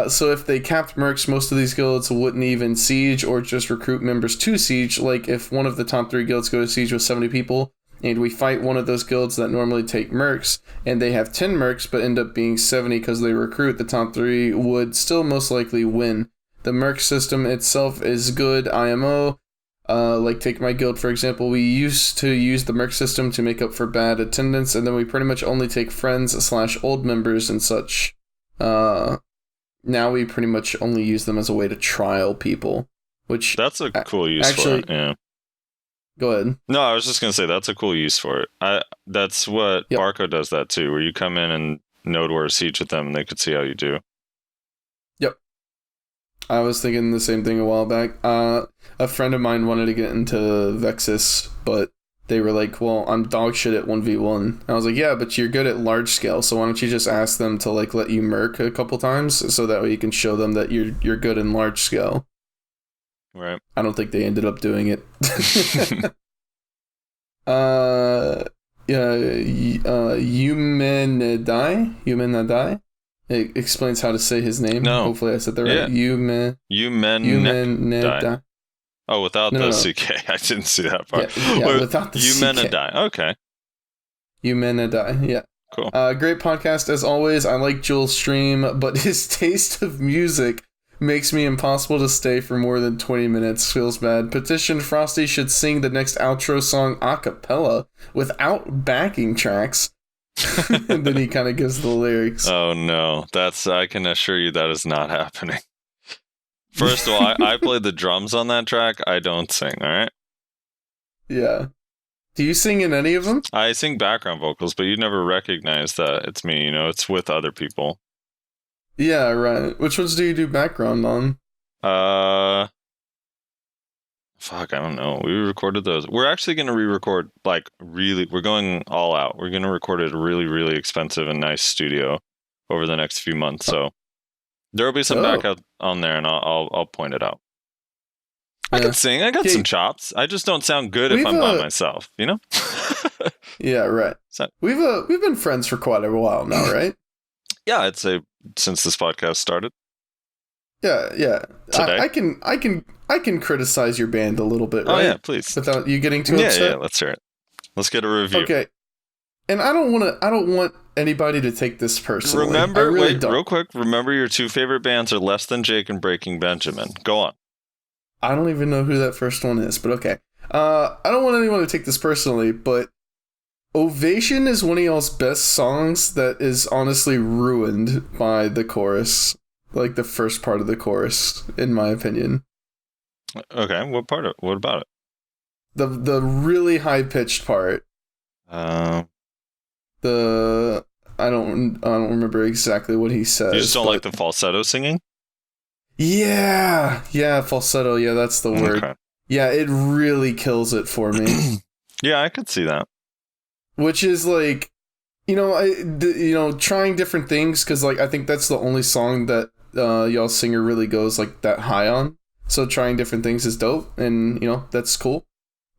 So if they capped mercs, most of these guilds wouldn't even siege or just recruit members to siege. Like if one of the top 3 guilds go to siege with 70 people, and we fight one of those guilds that normally take mercs, and they have 10 mercs but end up being 70 because they recruit, the top 3 would still most likely win. The merc system itself is good IMO. Like take my guild for example, we used to use the merc system to make up for bad attendance, and then we pretty much only take friends / old members and such. Now we pretty much only use them as a way to trial people, which that's a cool use for it. Yeah. Go ahead. No, I was just gonna say that's a cool use for it. That's what Barco does that too, where you come in and node war siege with them, and they could see how you do. Yep. I was thinking the same thing a while back. A friend of mine wanted to get into Vexus, but they were like, well, I'm dog shit at 1v1. I was like, yeah, but you're good at large scale, so why don't you just ask them to like let you merc a couple times so that way you can show them that you're good in large scale. Right. I don't think they ended up doing it. Yumenadai? It explains how to say his name. No. Hopefully I said that right. Yumenadai. Oh, without the CK. I didn't see that part. Yeah, without the Yumenadai. Okay. Yumenadai, yeah. Cool. Great podcast as always. I like Jules' stream, but his taste of music makes me impossible to stay for more than 20 minutes. Feels bad. Petition Frosty should sing the next outro song a cappella without backing tracks. And then he kind of gives the lyrics. Oh no, I can assure you that is not happening. First of all, I played the drums on that track. I don't sing, alright? Yeah. Do you sing in any of them? I sing background vocals, but you never recognize that it's me, it's with other people. Yeah, right. Which ones do you do background on? Fuck, I don't know. We recorded those. We're actually going to re-record, we're going all out. We're going to record at a really, really expensive and nice studio over the next few months, so there'll be some backup on there, and I'll point it out. I can sing. I got some chops. I just don't sound good if I'm by myself, Yeah, right. So, we've been friends for quite a while now, right? Yeah, I'd say since this podcast started. Yeah. I can criticize your band a little bit, right? Oh yeah, please. Without you getting too upset. Yeah, let's hear it. Let's get a review. Okay. And I don't want anybody to take this personally. Real quick, remember your 2 favorite bands are Less Than Jake and Breaking Benjamin. Go on. I don't even know who that first one is, but okay. I don't want anyone to take this personally, but Ovation is one of y'all's best songs that is honestly ruined by the chorus. Like the first part of the chorus, in my opinion. Okay, what about it? The really high pitched part. I don't remember exactly what he says. You just don't like the falsetto singing? Yeah, falsetto. Yeah, that's the word. Okay. Yeah, it really kills it for me. Yeah, I could see that. Which is like, trying different things, because like I think that's the only song that y'all's singer really goes like that high on. So trying different things is dope, and that's cool.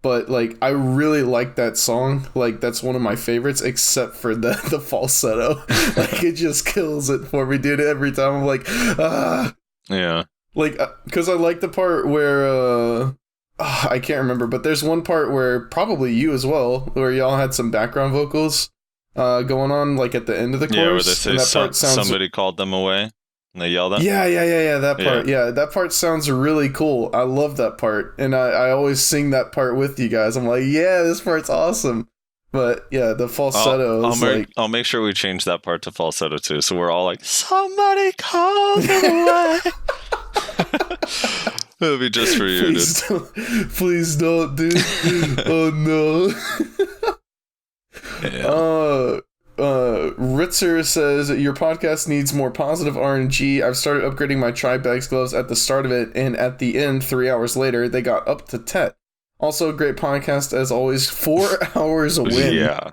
But like I really like that song. Like that's one of my favorites, except for the falsetto. Like it just kills it for me, dude. Every time I'm like, ah. Yeah. Like, because I like the part where I can't remember, but there's one part where probably you as well, where y'all had some background vocals going on, like at the end of the chorus. Yeah, where they say somebody called them away, and they yell that. Yeah, that part. Yeah, that part sounds really cool. I love that part, and I always sing that part with you guys. I'm like, yeah, this part's awesome. But yeah, the falsetto I'll make sure we change that part to falsetto too, so we're all like, somebody called them away. It'll be just for you, please don't, dude. Oh no. Yeah. Ritzer says your podcast needs more positive RNG. I've started upgrading my tri-bags gloves at the start of it, and at the end, 3 hours later, they got up to 10. Also, a great podcast as always. 4 hours a win. Yeah.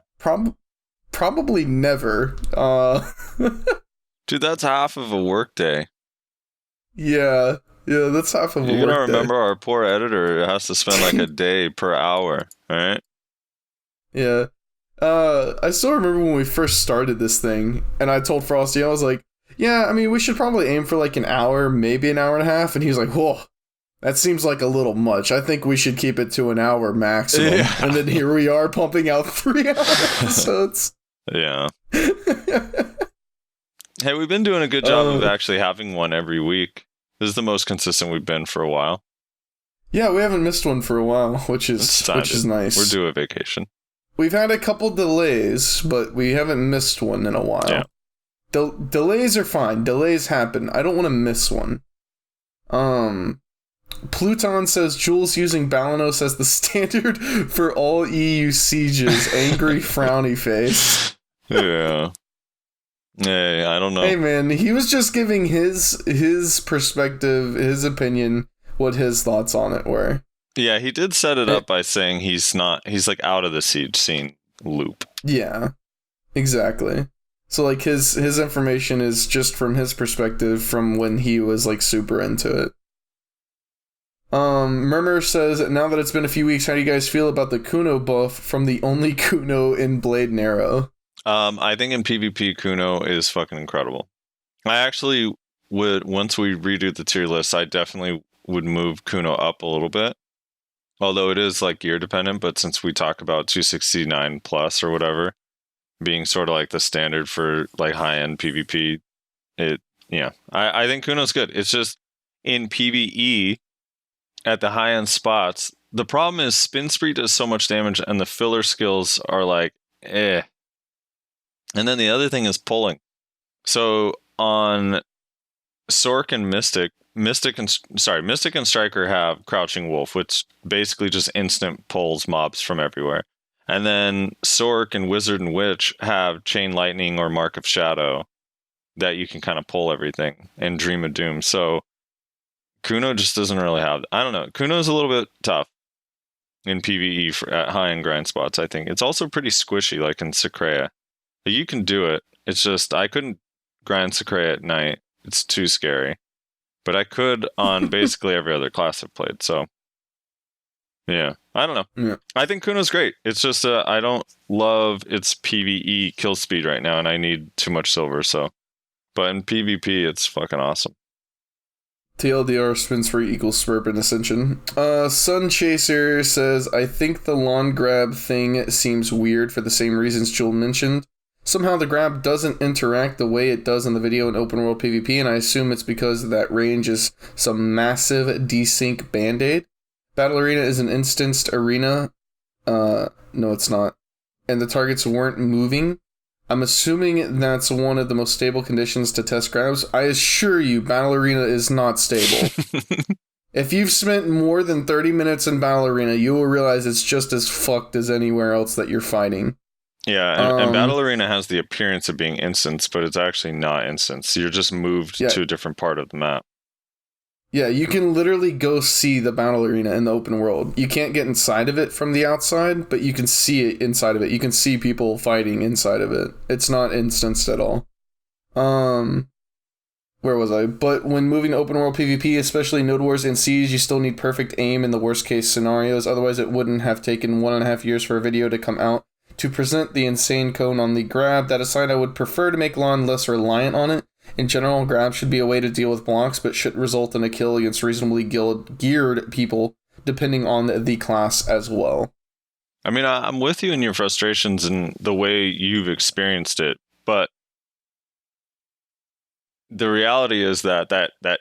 Probably never. Dude, that's half of a workday. Yeah, that's half of a You gotta workday. remember our poor editor has to spend like a day per hour, right? Yeah. I still remember when we first started this thing, and I told Frosty, I was like, yeah, I mean, we should probably aim for like an hour, maybe an hour and a half, and he was like, whoa, that seems like a little much. I think we should keep it to an hour maximum. Yeah. And then here we are pumping out 3 hour episodes. Yeah. Hey, we've been doing a good job of actually having one every week. This is the most consistent we've been for a while. Yeah, we haven't missed one for a while, which is nice. We're due a vacation. We've had a couple delays, but we haven't missed one in a while. Yeah. Delays are fine. Delays happen. I don't want to miss one. Pluton says Jules using Balanos as the standard for all EU sieges. Angry frowny face. Yeah. Hey, I don't know. Hey man, he was just giving his perspective, his opinion, what his thoughts on it were. Yeah, he did set it up by saying he's like out of the siege scene loop. Yeah, exactly. So like his information is just from his perspective from when he was like super into it. Murmur says, now that it's been a few weeks, how do you guys feel about the Kuno buff from the only Kuno in Blade and Arrow? I think in PvP Kuno is fucking incredible. I actually would, once we redo the tier list, I definitely would move Kuno up a little bit. Although it is like gear dependent, but since we talk about 269 plus or whatever being sort of like the standard for like high end PvP, I think Kuno's good. It's just in PvE at the high end spots, the problem is spin spree does so much damage and the filler skills are like eh. And then the other thing is pulling. So on Sork and Mystic and Striker have Crouching Wolf, which basically just instant pulls mobs from everywhere. And then Sork and Wizard and Witch have Chain Lightning or Mark of Shadow that you can kind of pull everything, and Dream of Doom. So Kuno just doesn't really have... I don't know. Kuno's a little bit tough in PvE at high-end grind spots, I think. It's also pretty squishy, like in Secrea. You can do it. It's just, I couldn't grind Secrea at night. It's too scary. But I could on basically every other class I've played, so... Yeah, I don't know. Yeah. I think Kuno's great. It's just, I don't love its PvE kill speed right now, and I need too much silver, so... But in PvP, it's fucking awesome. TLDR spins for equals Spurp and Ascension. Sun Chaser says, I think the lawn grab thing seems weird for the same reasons Joel mentioned. Somehow the grab doesn't interact the way it does in the video in open world PvP, and I assume it's because that range is some massive desync band-aid. Battle Arena is an instanced arena. No, it's not. And the targets weren't moving. I'm assuming that's one of the most stable conditions to test grabs. I assure you, Battle Arena is not stable. If you've spent more than 30 minutes in Battle Arena, you will realize it's just as fucked as anywhere else that you're fighting. Yeah, and Battle Arena has the appearance of being instance, but it's actually not instance. You're just moved to a different part of the map. Yeah, you can literally go see the Battle Arena in the open world. You can't get inside of it from the outside, but you can see it inside of it. You can see people fighting inside of it. It's not instanced at all. Where was I? But when moving to open world PvP, especially Node Wars and Siege, you still need perfect aim in the worst case scenarios. Otherwise, it wouldn't have taken 1.5 years for a video to come out to present the insane cone on the grab. That aside, I would prefer to make LoN less reliant on it. In general, grab should be a way to deal with blocks, but should result in a kill against reasonably geared people, depending on the class as well. I mean, I'm with you in your frustrations and the way you've experienced it, but the reality is that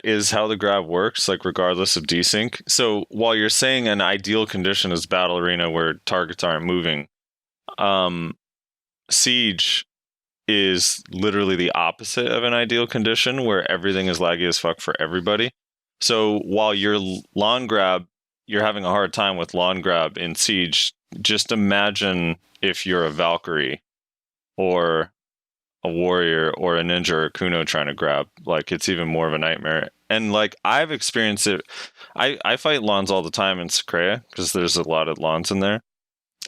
is how the grab works, like regardless of desync. So while you're saying an ideal condition is Battle Arena where targets aren't moving, Siege is literally the opposite of an ideal condition where everything is laggy as fuck for everybody. So while your lawn grab, you're having a hard time with lawn grab in Siege, just imagine if you're a Valkyrie or a warrior or a ninja or a Kuno trying to grab. Like, it's even more of a nightmare. And like, I've experienced it. I fight lawns all the time in Secrea because there's a lot of lawns in there.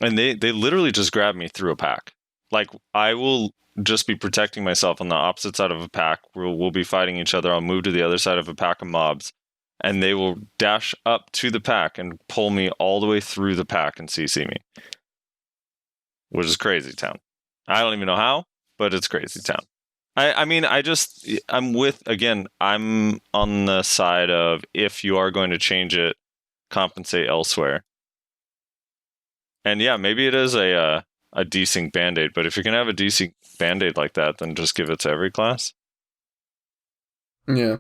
And they literally just grab me through a pack. Like, I will just be protecting myself on the opposite side of a pack. We'll be fighting each other. I'll move to the other side of a pack of mobs, and they will dash up to the pack and pull me all the way through the pack and CC me. Which is crazy town. I don't even know how, but it's crazy town. I'm on the side of, if you are going to change it, compensate elsewhere. And yeah, maybe it is a desync band-aid, but if you're going to have a desync band-aid like that, then just give it to every class. Yeah.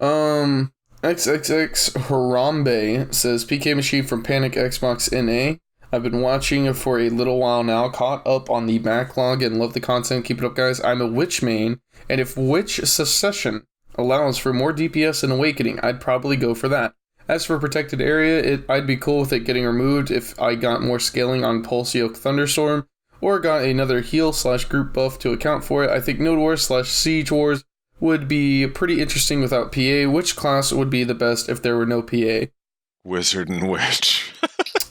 XXX Harambe says, PK Machine from Panic Xbox NA. I've been watching it for a little while now, caught up on the backlog and love the content. Keep it up, guys. I'm a Witch main, and if Witch Secession allows for more DPS and Awakening, I'd probably go for that. As for Protected Area, I'd be cool with it getting removed if I got more scaling on Pulse Yoke Thunderstorm, or got another heal/group buff to account for it. I think Node Wars/Siege Wars would be pretty interesting without PA. Which class would be the best if there were no PA? Wizard and Witch.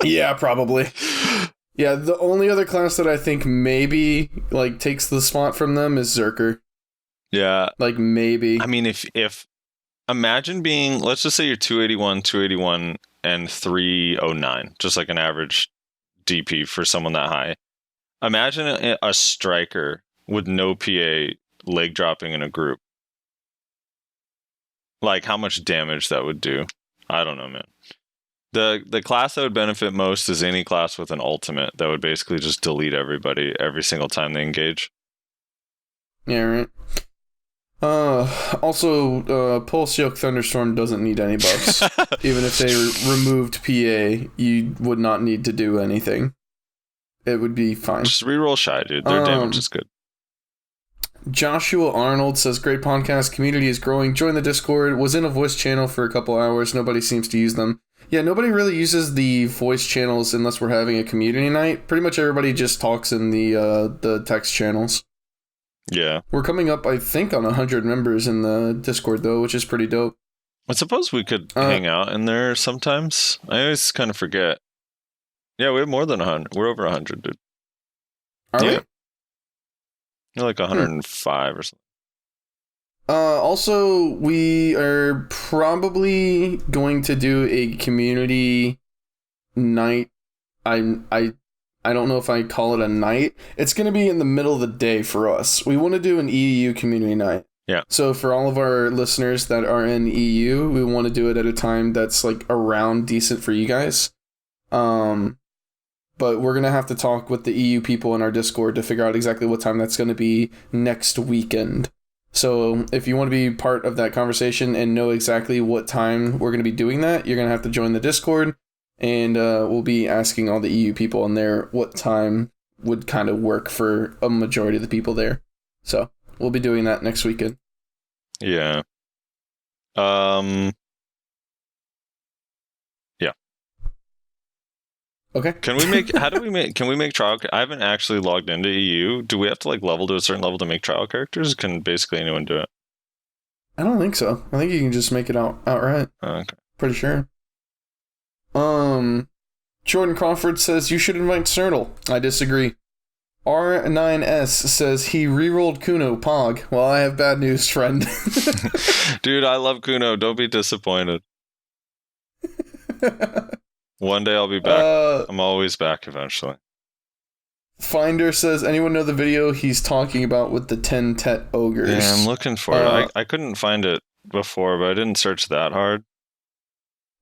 Yeah, probably. Yeah, the only other class that I think maybe like takes the spot from them is Zerker. Yeah. Like, maybe. I mean, if imagine being, let's just say you're 281, and 309, just like an average DP for someone that high. Imagine a striker with no PA leg dropping in a group. Like, how much damage that would do. I don't know, man. The class that would benefit most is any class with an ultimate that would basically just delete everybody every single time they engage. Yeah, right. Also, Pulse Yoke Thunderstorm doesn't need any buffs. Even if they removed PA, you would not need to do anything. It would be fine. Just reroll Shy, dude. Their damage is good. Joshua Arnold says, great podcast, community is growing. Join the Discord. Was in a voice channel for a couple hours. Nobody seems to use them. Yeah, nobody really uses the voice channels unless we're having a community night. Pretty much everybody just talks in the text channels. Yeah. We're coming up, I think, on 100 members in the Discord, though, which is pretty dope. I suppose we could hang out in there sometimes. I always kind of forget. Yeah, we have more than 100. We're over 100, dude. Are we? You're like 105 or something. Also, we are probably going to do a community night. I don't know if I call it a night. It's going to be in the middle of the day for us. We want to do an EU community night. Yeah. So for all of our listeners that are in EU, we want to do it at a time that's like around decent for you guys. But we're going to have to talk with the EU people in our Discord to figure out exactly what time that's going to be next weekend. So if you want to be part of that conversation and know exactly what time we're going to be doing that, you're going to have to join the Discord, and we'll be asking all the EU people in there what time would kind of work for a majority of the people there. So we'll be doing that next weekend. Yeah. Okay. Can we make trial? I haven't actually logged into EU. Do we have to like level to a certain level to make trial characters? Can basically anyone do it? I don't think so. I think you can just make it outright. Okay. Pretty sure. Jordan Crawford says you should invite Cernal. I disagree. R9S says he rerolled Kuno Pog. Well, I have bad news, friend. Dude, I love Kuno. Don't be disappointed. One day I'll be back. I'm always back eventually. Finder says, anyone know the video he's talking about with the 10 Tet ogres? Yeah, I'm looking for it. I couldn't find it before, but I didn't search that hard.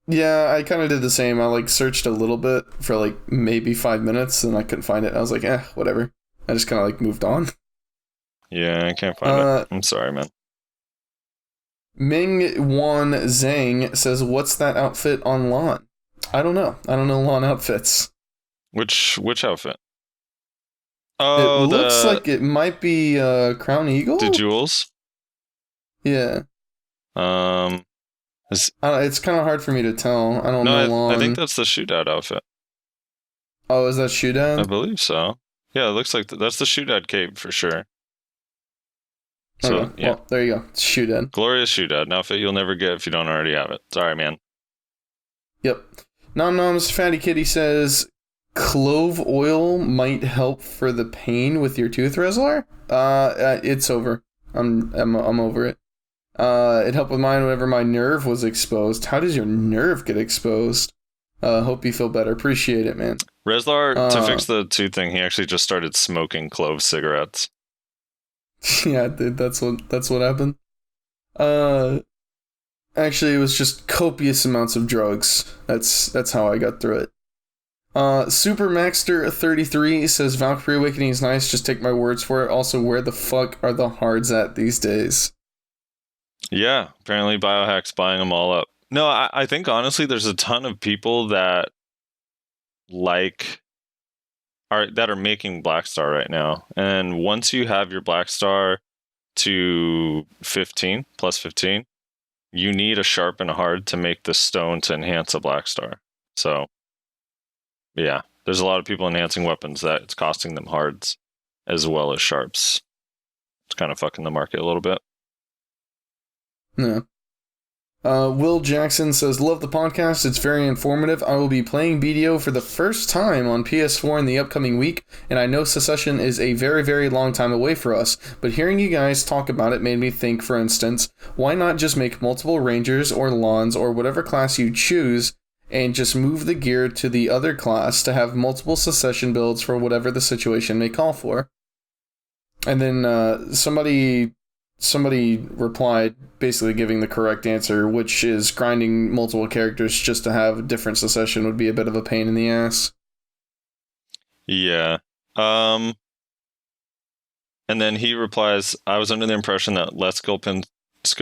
Yeah, I kind of did the same. I like searched a little bit for like maybe 5 minutes and I couldn't find it. I was like, whatever. I just kind of like moved on. Yeah, I can't find it. I'm sorry, man. Ming Wan Zhang says, what's that outfit on Lon? I don't know. I don't know Lon outfits. Which outfit? Oh, it looks like it might be Crown Eagle? The jewels? Yeah. It's kind of hard for me to tell. I don't know Lon. I think that's the shootout outfit. Oh, is that shootout? I believe so. Yeah, it looks like that's the shootout cape for sure. So, okay. yeah. Well, there you go. It's shootout. Glorious shootout. An outfit you'll never get if you don't already have it. Sorry, man. Yep. Nom Noms Fatty Kitty says, Clove oil might help for the pain with your tooth, Rezlar. It's over. I'm over it. It helped with mine whenever my nerve was exposed. How does your nerve get exposed? Hope you feel better. Appreciate it, man. Rezlar, to fix the tooth thing, he actually just started smoking clove cigarettes. Yeah, dude, that's what happened. Actually, it was just copious amounts of drugs. That's how I got through it. Super Maxter 33 says Valkyrie Awakening is nice, just take my words for it. Also, where the fuck are the hards at these days? Yeah, apparently Biohack's buying them all up. No, I think honestly there's a ton of people that are making Blackstar right now. And once you have your Blackstar to 15, plus 15, you need a sharp and a hard to make the stone to enhance a Blackstar. So yeah, there's a lot of people enhancing weapons that it's costing them hards as well as sharps. It's kind of fucking the market a little bit. Yeah. Will Jackson says, love the podcast. It's very informative. I will be playing BDO for the first time on PS4 in the upcoming week, and I know Secession is a very, very long time away for us, but hearing you guys talk about it made me think, for instance, why not just make multiple Rangers or Lawns or whatever class you choose and just move the gear to the other class to have multiple Secession builds for whatever the situation may call for? And then somebody replied basically giving the correct answer, which is grinding multiple characters just to have different Secession would be a bit of a pain in the ass. Yeah. And then he replies, I was under the impression that less skill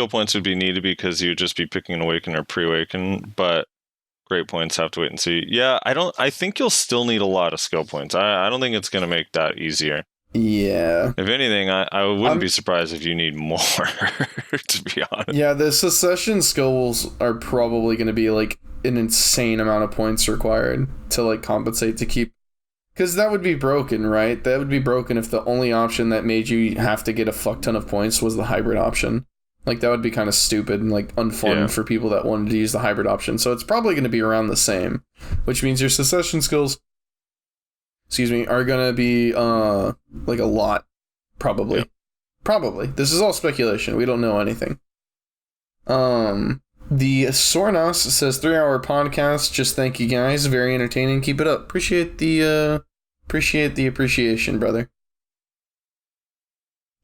points would be needed because you'd just be picking an Awaken or pre-Awaken, but great points, have to wait and see. Yeah, I think you'll still need a lot of skill points. I don't think it's going to make that easier. Yeah. If anything, I wouldn't be surprised if you need more, to be honest. Yeah, the Secession skills are probably going to be like an insane amount of points required to like compensate to keep. Because that would be broken, right? That would be broken if the only option that made you have to get a fuck ton of points was the hybrid option. Like, that would be kind of stupid and like unfun for people that wanted to use the hybrid option. So it's probably going to be around the same, which means your Secession skills are gonna be like a lot, probably. Yep. Probably. This is all speculation. We don't know anything. The Sornos says 3-hour podcast. Just thank you guys. Very entertaining. Keep it up. Appreciate the appreciation, brother.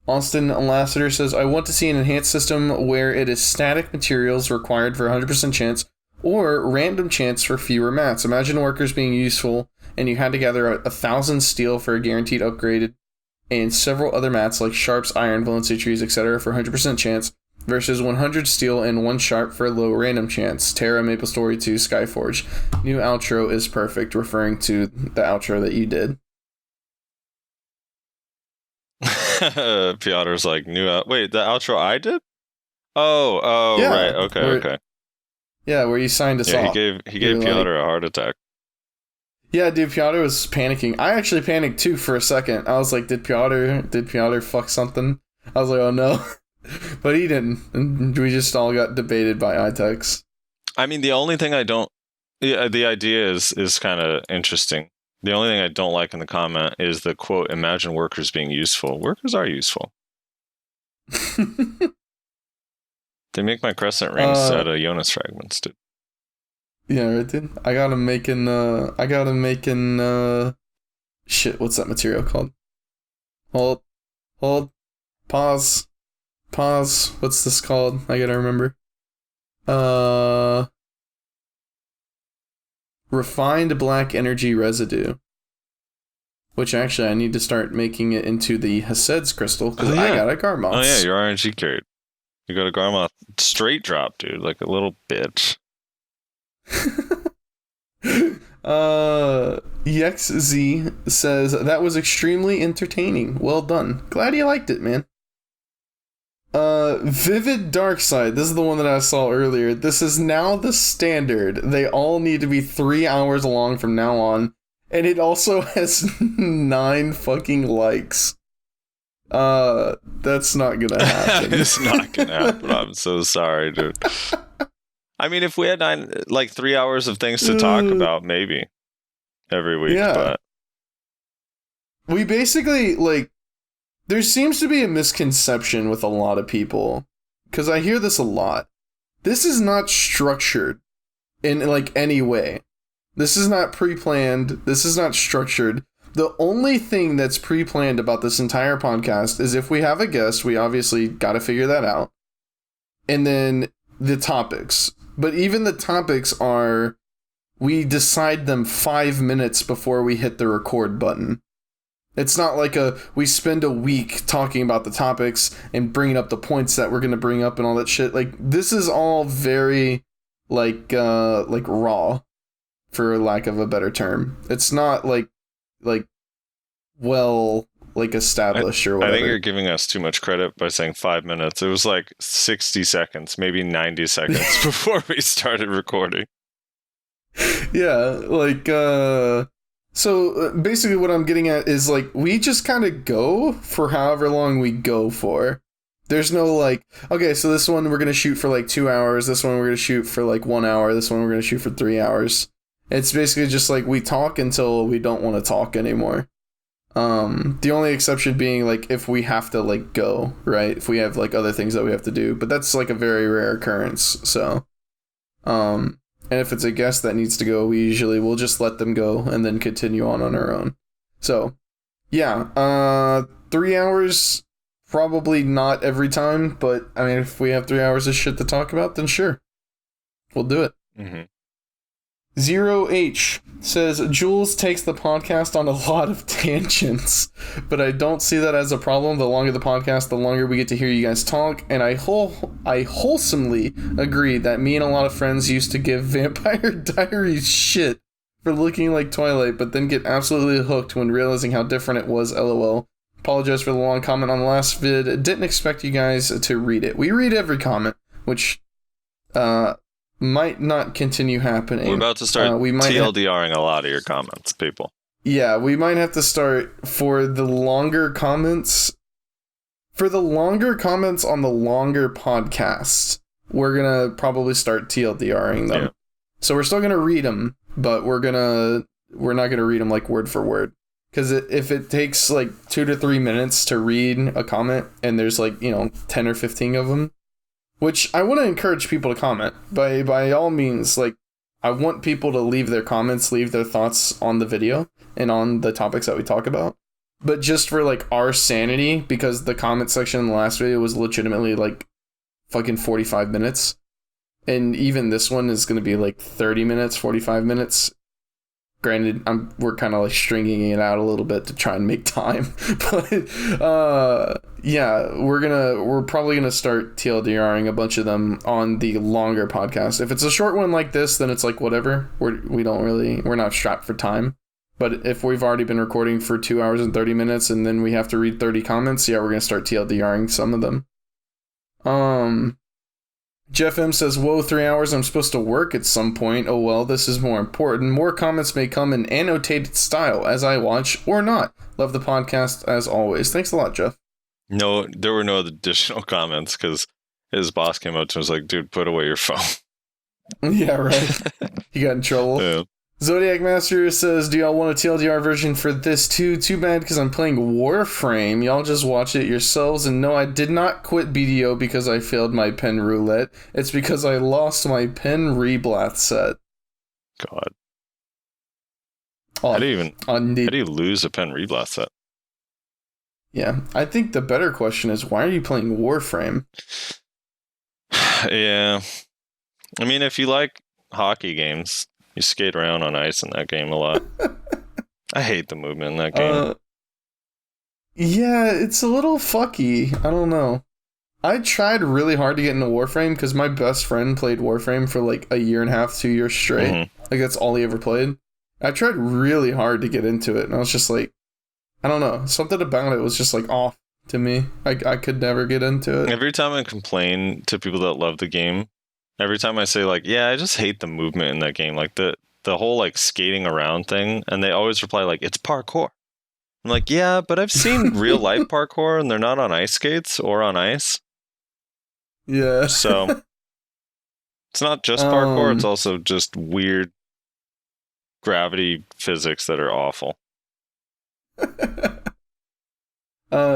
Austin Lassiter says, I want to see an enhanced system where it is static materials required for 100% chance or random chance for fewer mats. Imagine workers being useful and you had to gather 1,000 steel for a guaranteed upgraded and several other mats like sharps, iron, valency trees, etc. for 100% chance versus 100 steel and 1 sharp for a low random chance. Terra, Maple Story 2, Skyforge. New outro is perfect, referring to the outro that you did. Piotr's like, wait, the outro I did? Oh, yeah, right, okay. Yeah, where you signed us off. He gave Piotr a heart attack. Yeah, dude, Piotr was panicking. I actually panicked too for a second. I was like, did Piotr fuck something? I was like, oh no. But he didn't. And we just all got debated by iTex. I mean, the only thing the idea is kind of interesting. The only thing I don't like in the comment is the quote, imagine workers being useful. Workers are useful. They make my crescent rings out of Jonas fragments, dude. Yeah, right, dude. I got him making shit, what's that material called? Hold. Pause. What's this called? I gotta remember. Refined black energy residue. Which actually I need to start making it into the Hased's crystal because I got a Garmoth. Oh yeah, you're RNG carried. You got a Garmoth straight drop, dude, like a little bitch. EXZ says that was extremely entertaining. Well done. Glad you liked it, man. Vivid Darkside. This is the one that I saw earlier. This is now the standard. They all need to be 3 hours long from now on. And it also has 9 fucking likes. That's not gonna happen. It's not gonna happen. I'm so sorry, dude. I mean, if we had 3 hours of things to talk about, maybe. every week. Yeah. But We basically, like, there seems to be a misconception with a lot of people, because I hear this a lot. This is not structured in, like, any way. This is not pre-planned. This is not structured. The only thing that's pre-planned about this entire podcast is if we have a guest, we obviously got to figure that out. And then the topics. But even the topics are, we decide them 5 minutes before we hit the record button. It's not like we spend a week talking about the topics and bringing up the points that we're going to bring up and all that shit. Like, this is all very, like raw, for lack of a better term. It's not established or whatever. I think you're giving us too much credit by saying 5 minutes. It was like 60 seconds, maybe 90 seconds before we started recording. Yeah, so basically what I'm getting at is, like, we just kind of go for however long we go for. There's no, like, okay, so this one we're going to shoot for, like, 2 hours, this one we're going to shoot for, like, 1 hour, this one we're going to shoot for 3 hours. It's basically just, like, we talk until we don't want to talk anymore. The only exception being, like, if we have to, like, go, right? If we have, like, other things that we have to do. But that's, like, a very rare occurrence, so... And if it's a guest that needs to go, we'll just let them go and then continue on our own. So, yeah, 3 hours, probably not every time, but, I mean, if we have 3 hours of shit to talk about, then sure. We'll do it. Mm-hmm. Zero H says, Jules takes the podcast on a lot of tangents, but I don't see that as a problem. The longer the podcast, the longer we get to hear you guys talk, and I wholesomely agree that me and a lot of friends used to give Vampire Diaries shit for looking like Twilight, but then get absolutely hooked when realizing how different it was, lol. Apologize for the long comment on the last vid. Didn't expect you guys to read it. We read every comment, which, might not continue happening. We're about to start TLDRing a lot of your comments, people. Yeah, we might have to start for the longer comments. For the longer comments on the longer podcast, we're going to probably start TLDRing them. Yeah. So we're still going to read them, but we're not going to read them like word for word. Because if it takes like 2 to 3 minutes to read a comment and there's like, 10 or 15 of them, which I want to encourage people to comment. By all means, like, I want people to leave their comments, leave their thoughts on the video and on the topics that we talk about. But just for, like, our sanity, because the comment section in the last video was legitimately, like, fucking 45 minutes. And even this one is going to be, like, 30 minutes, 45 minutes. Granted, we're kind of, like, stringing it out a little bit to try and make time. But, yeah, we're probably gonna start TLDRing a bunch of them on the longer podcast. If it's a short one like this, then it's like whatever. We're not strapped for time. But if we've already been recording for 2 hours and 30 minutes and then we have to read 30 comments, yeah, we're gonna start TLDRing some of them. Jeff M says, whoa, 3 hours, I'm supposed to work at some point. Oh well, this is more important. More comments may come in annotated style as I watch, or not. Love the podcast as always. Thanks a lot, Jeff. No, there were no additional comments because his boss came up to him and was like, dude, put away your phone. Yeah, right. He got in trouble. Yeah. Zodiac Master says, do y'all want a TLDR version for this too? Too bad because I'm playing Warframe. Y'all just watch it yourselves. And no, I did not quit BDO because I failed my pen roulette. It's because I lost my pen reblath set. God. How do you lose a pen reblath set? Yeah, I think the better question is, why are you playing Warframe? Yeah. I mean, if you like hockey games, you skate around on ice in that game a lot. I hate the movement in that game. Yeah, it's a little fucky. I don't know. I tried really hard to get into Warframe because my best friend played Warframe for like 1.5 years, 2 years straight. Mm-hmm. Like, that's all he ever played. I tried really hard to get into it, and I was just like, I don't know. Something about it was just like off to me. I could never get into it. Every time I complain to people that love the game, every time I say like, yeah, I just hate the movement in that game, like the whole like skating around thing, and they always reply like, it's parkour. I'm like, yeah, but I've seen real life parkour and they're not on ice skates or on ice. Yeah. So it's not just parkour, it's also just weird gravity physics that are awful.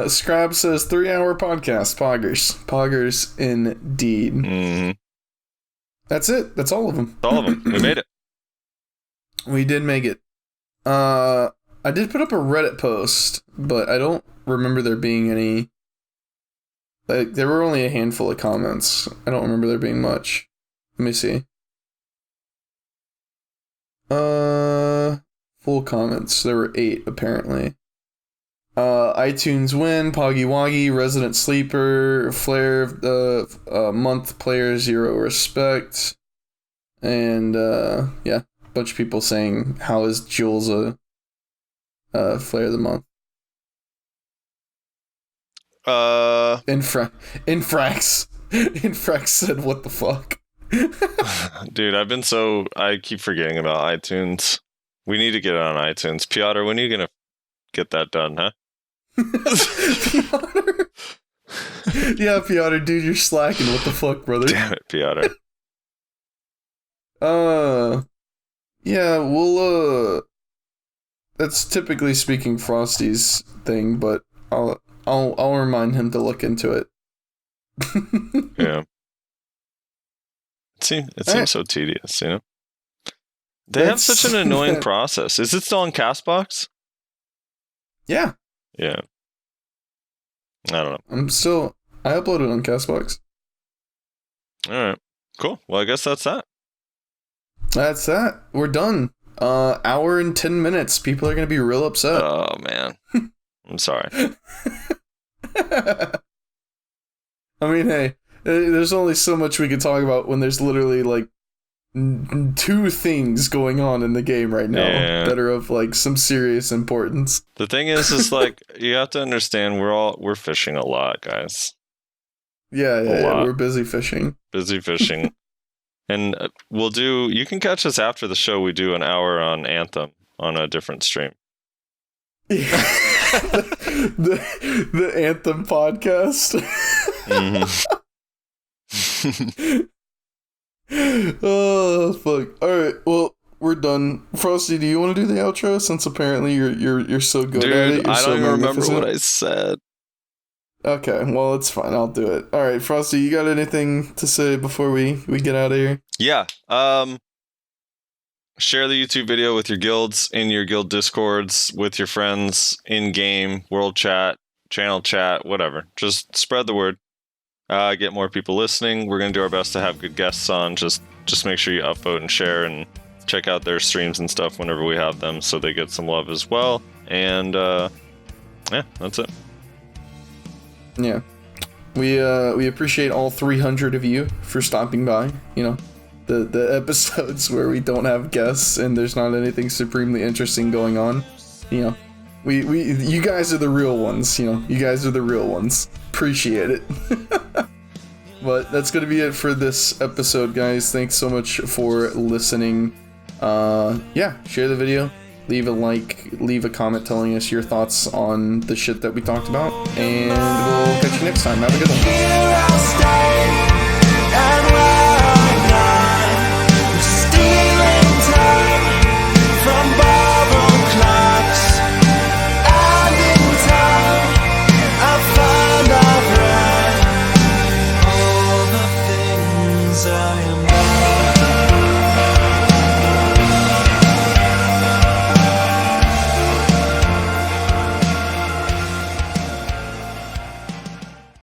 Scrab says 3-hour podcast. Poggers indeed. Mm-hmm. That's it. That's all of them. All of them. We made it. We did make it. I did put up a Reddit post, but I don't remember there being any. Like, there were only a handful of comments. I don't remember there being much. Let me see. Full comments. There were 8 apparently. iTunes Win, Poggy Woggy, Resident Sleeper, Flare, Month Player, Zero Respect, and yeah, a bunch of people saying, how is Jules a Flare of the Month? Infrax said, what the fuck? Dude, I keep forgetting about iTunes. We need to get it on iTunes. Piotr, when are you gonna get that done, huh? Piotr? Yeah, Piotr, dude, you're slacking. What the fuck, brother? Damn it, Piotr. Yeah, well, that's typically speaking Frosty's thing, but I'll remind him to look into it. Yeah. It seems so tedious, you know? They have such an annoying process. Is it still on CastBox? Yeah. Yeah. I don't know. I uploaded on CastBox. Alright. Cool. Well, I guess that's that. That's that. We're done. Hour and 10 minutes. People are going to be real upset. Oh, man. I'm sorry. I mean, hey, there's only so much we can talk about when there's literally, like, 2 things going on in the game right now that are of, like, some serious importance. The thing is like, you have to understand we're fishing a lot, guys. Yeah, we're busy fishing. And you can catch us after the show. We do an hour on Anthem on a different stream. the Anthem podcast. Mm-hmm. Oh fuck! All right, well, we're done. Frosty, do you want to do the outro? Since apparently you're so good at it. I don't even remember what I said. Okay, well, it's fine. I'll do it. All right, Frosty, you got anything to say before we get out of here? Yeah. Share the YouTube video with your guilds, in your guild discords, with your friends, in game, world chat, channel chat, whatever. Just spread the word. Get more people listening. We're gonna do our best to have good guests on. Just make sure you upvote and share and check out their streams and stuff whenever we have them, so they get some love as well. And yeah, that's it. Yeah, we appreciate all 300 of you for stopping by. You know, the episodes where we don't have guests and there's not anything supremely interesting going on. You know, you guys are the real ones. You know, you guys are the real ones. Appreciate it. But that's gonna be it for this episode, guys. Thanks so much for listening. Yeah, share the video, leave a like, leave a comment telling us your thoughts on the shit that we talked about, and we'll catch you next time. Have a good one.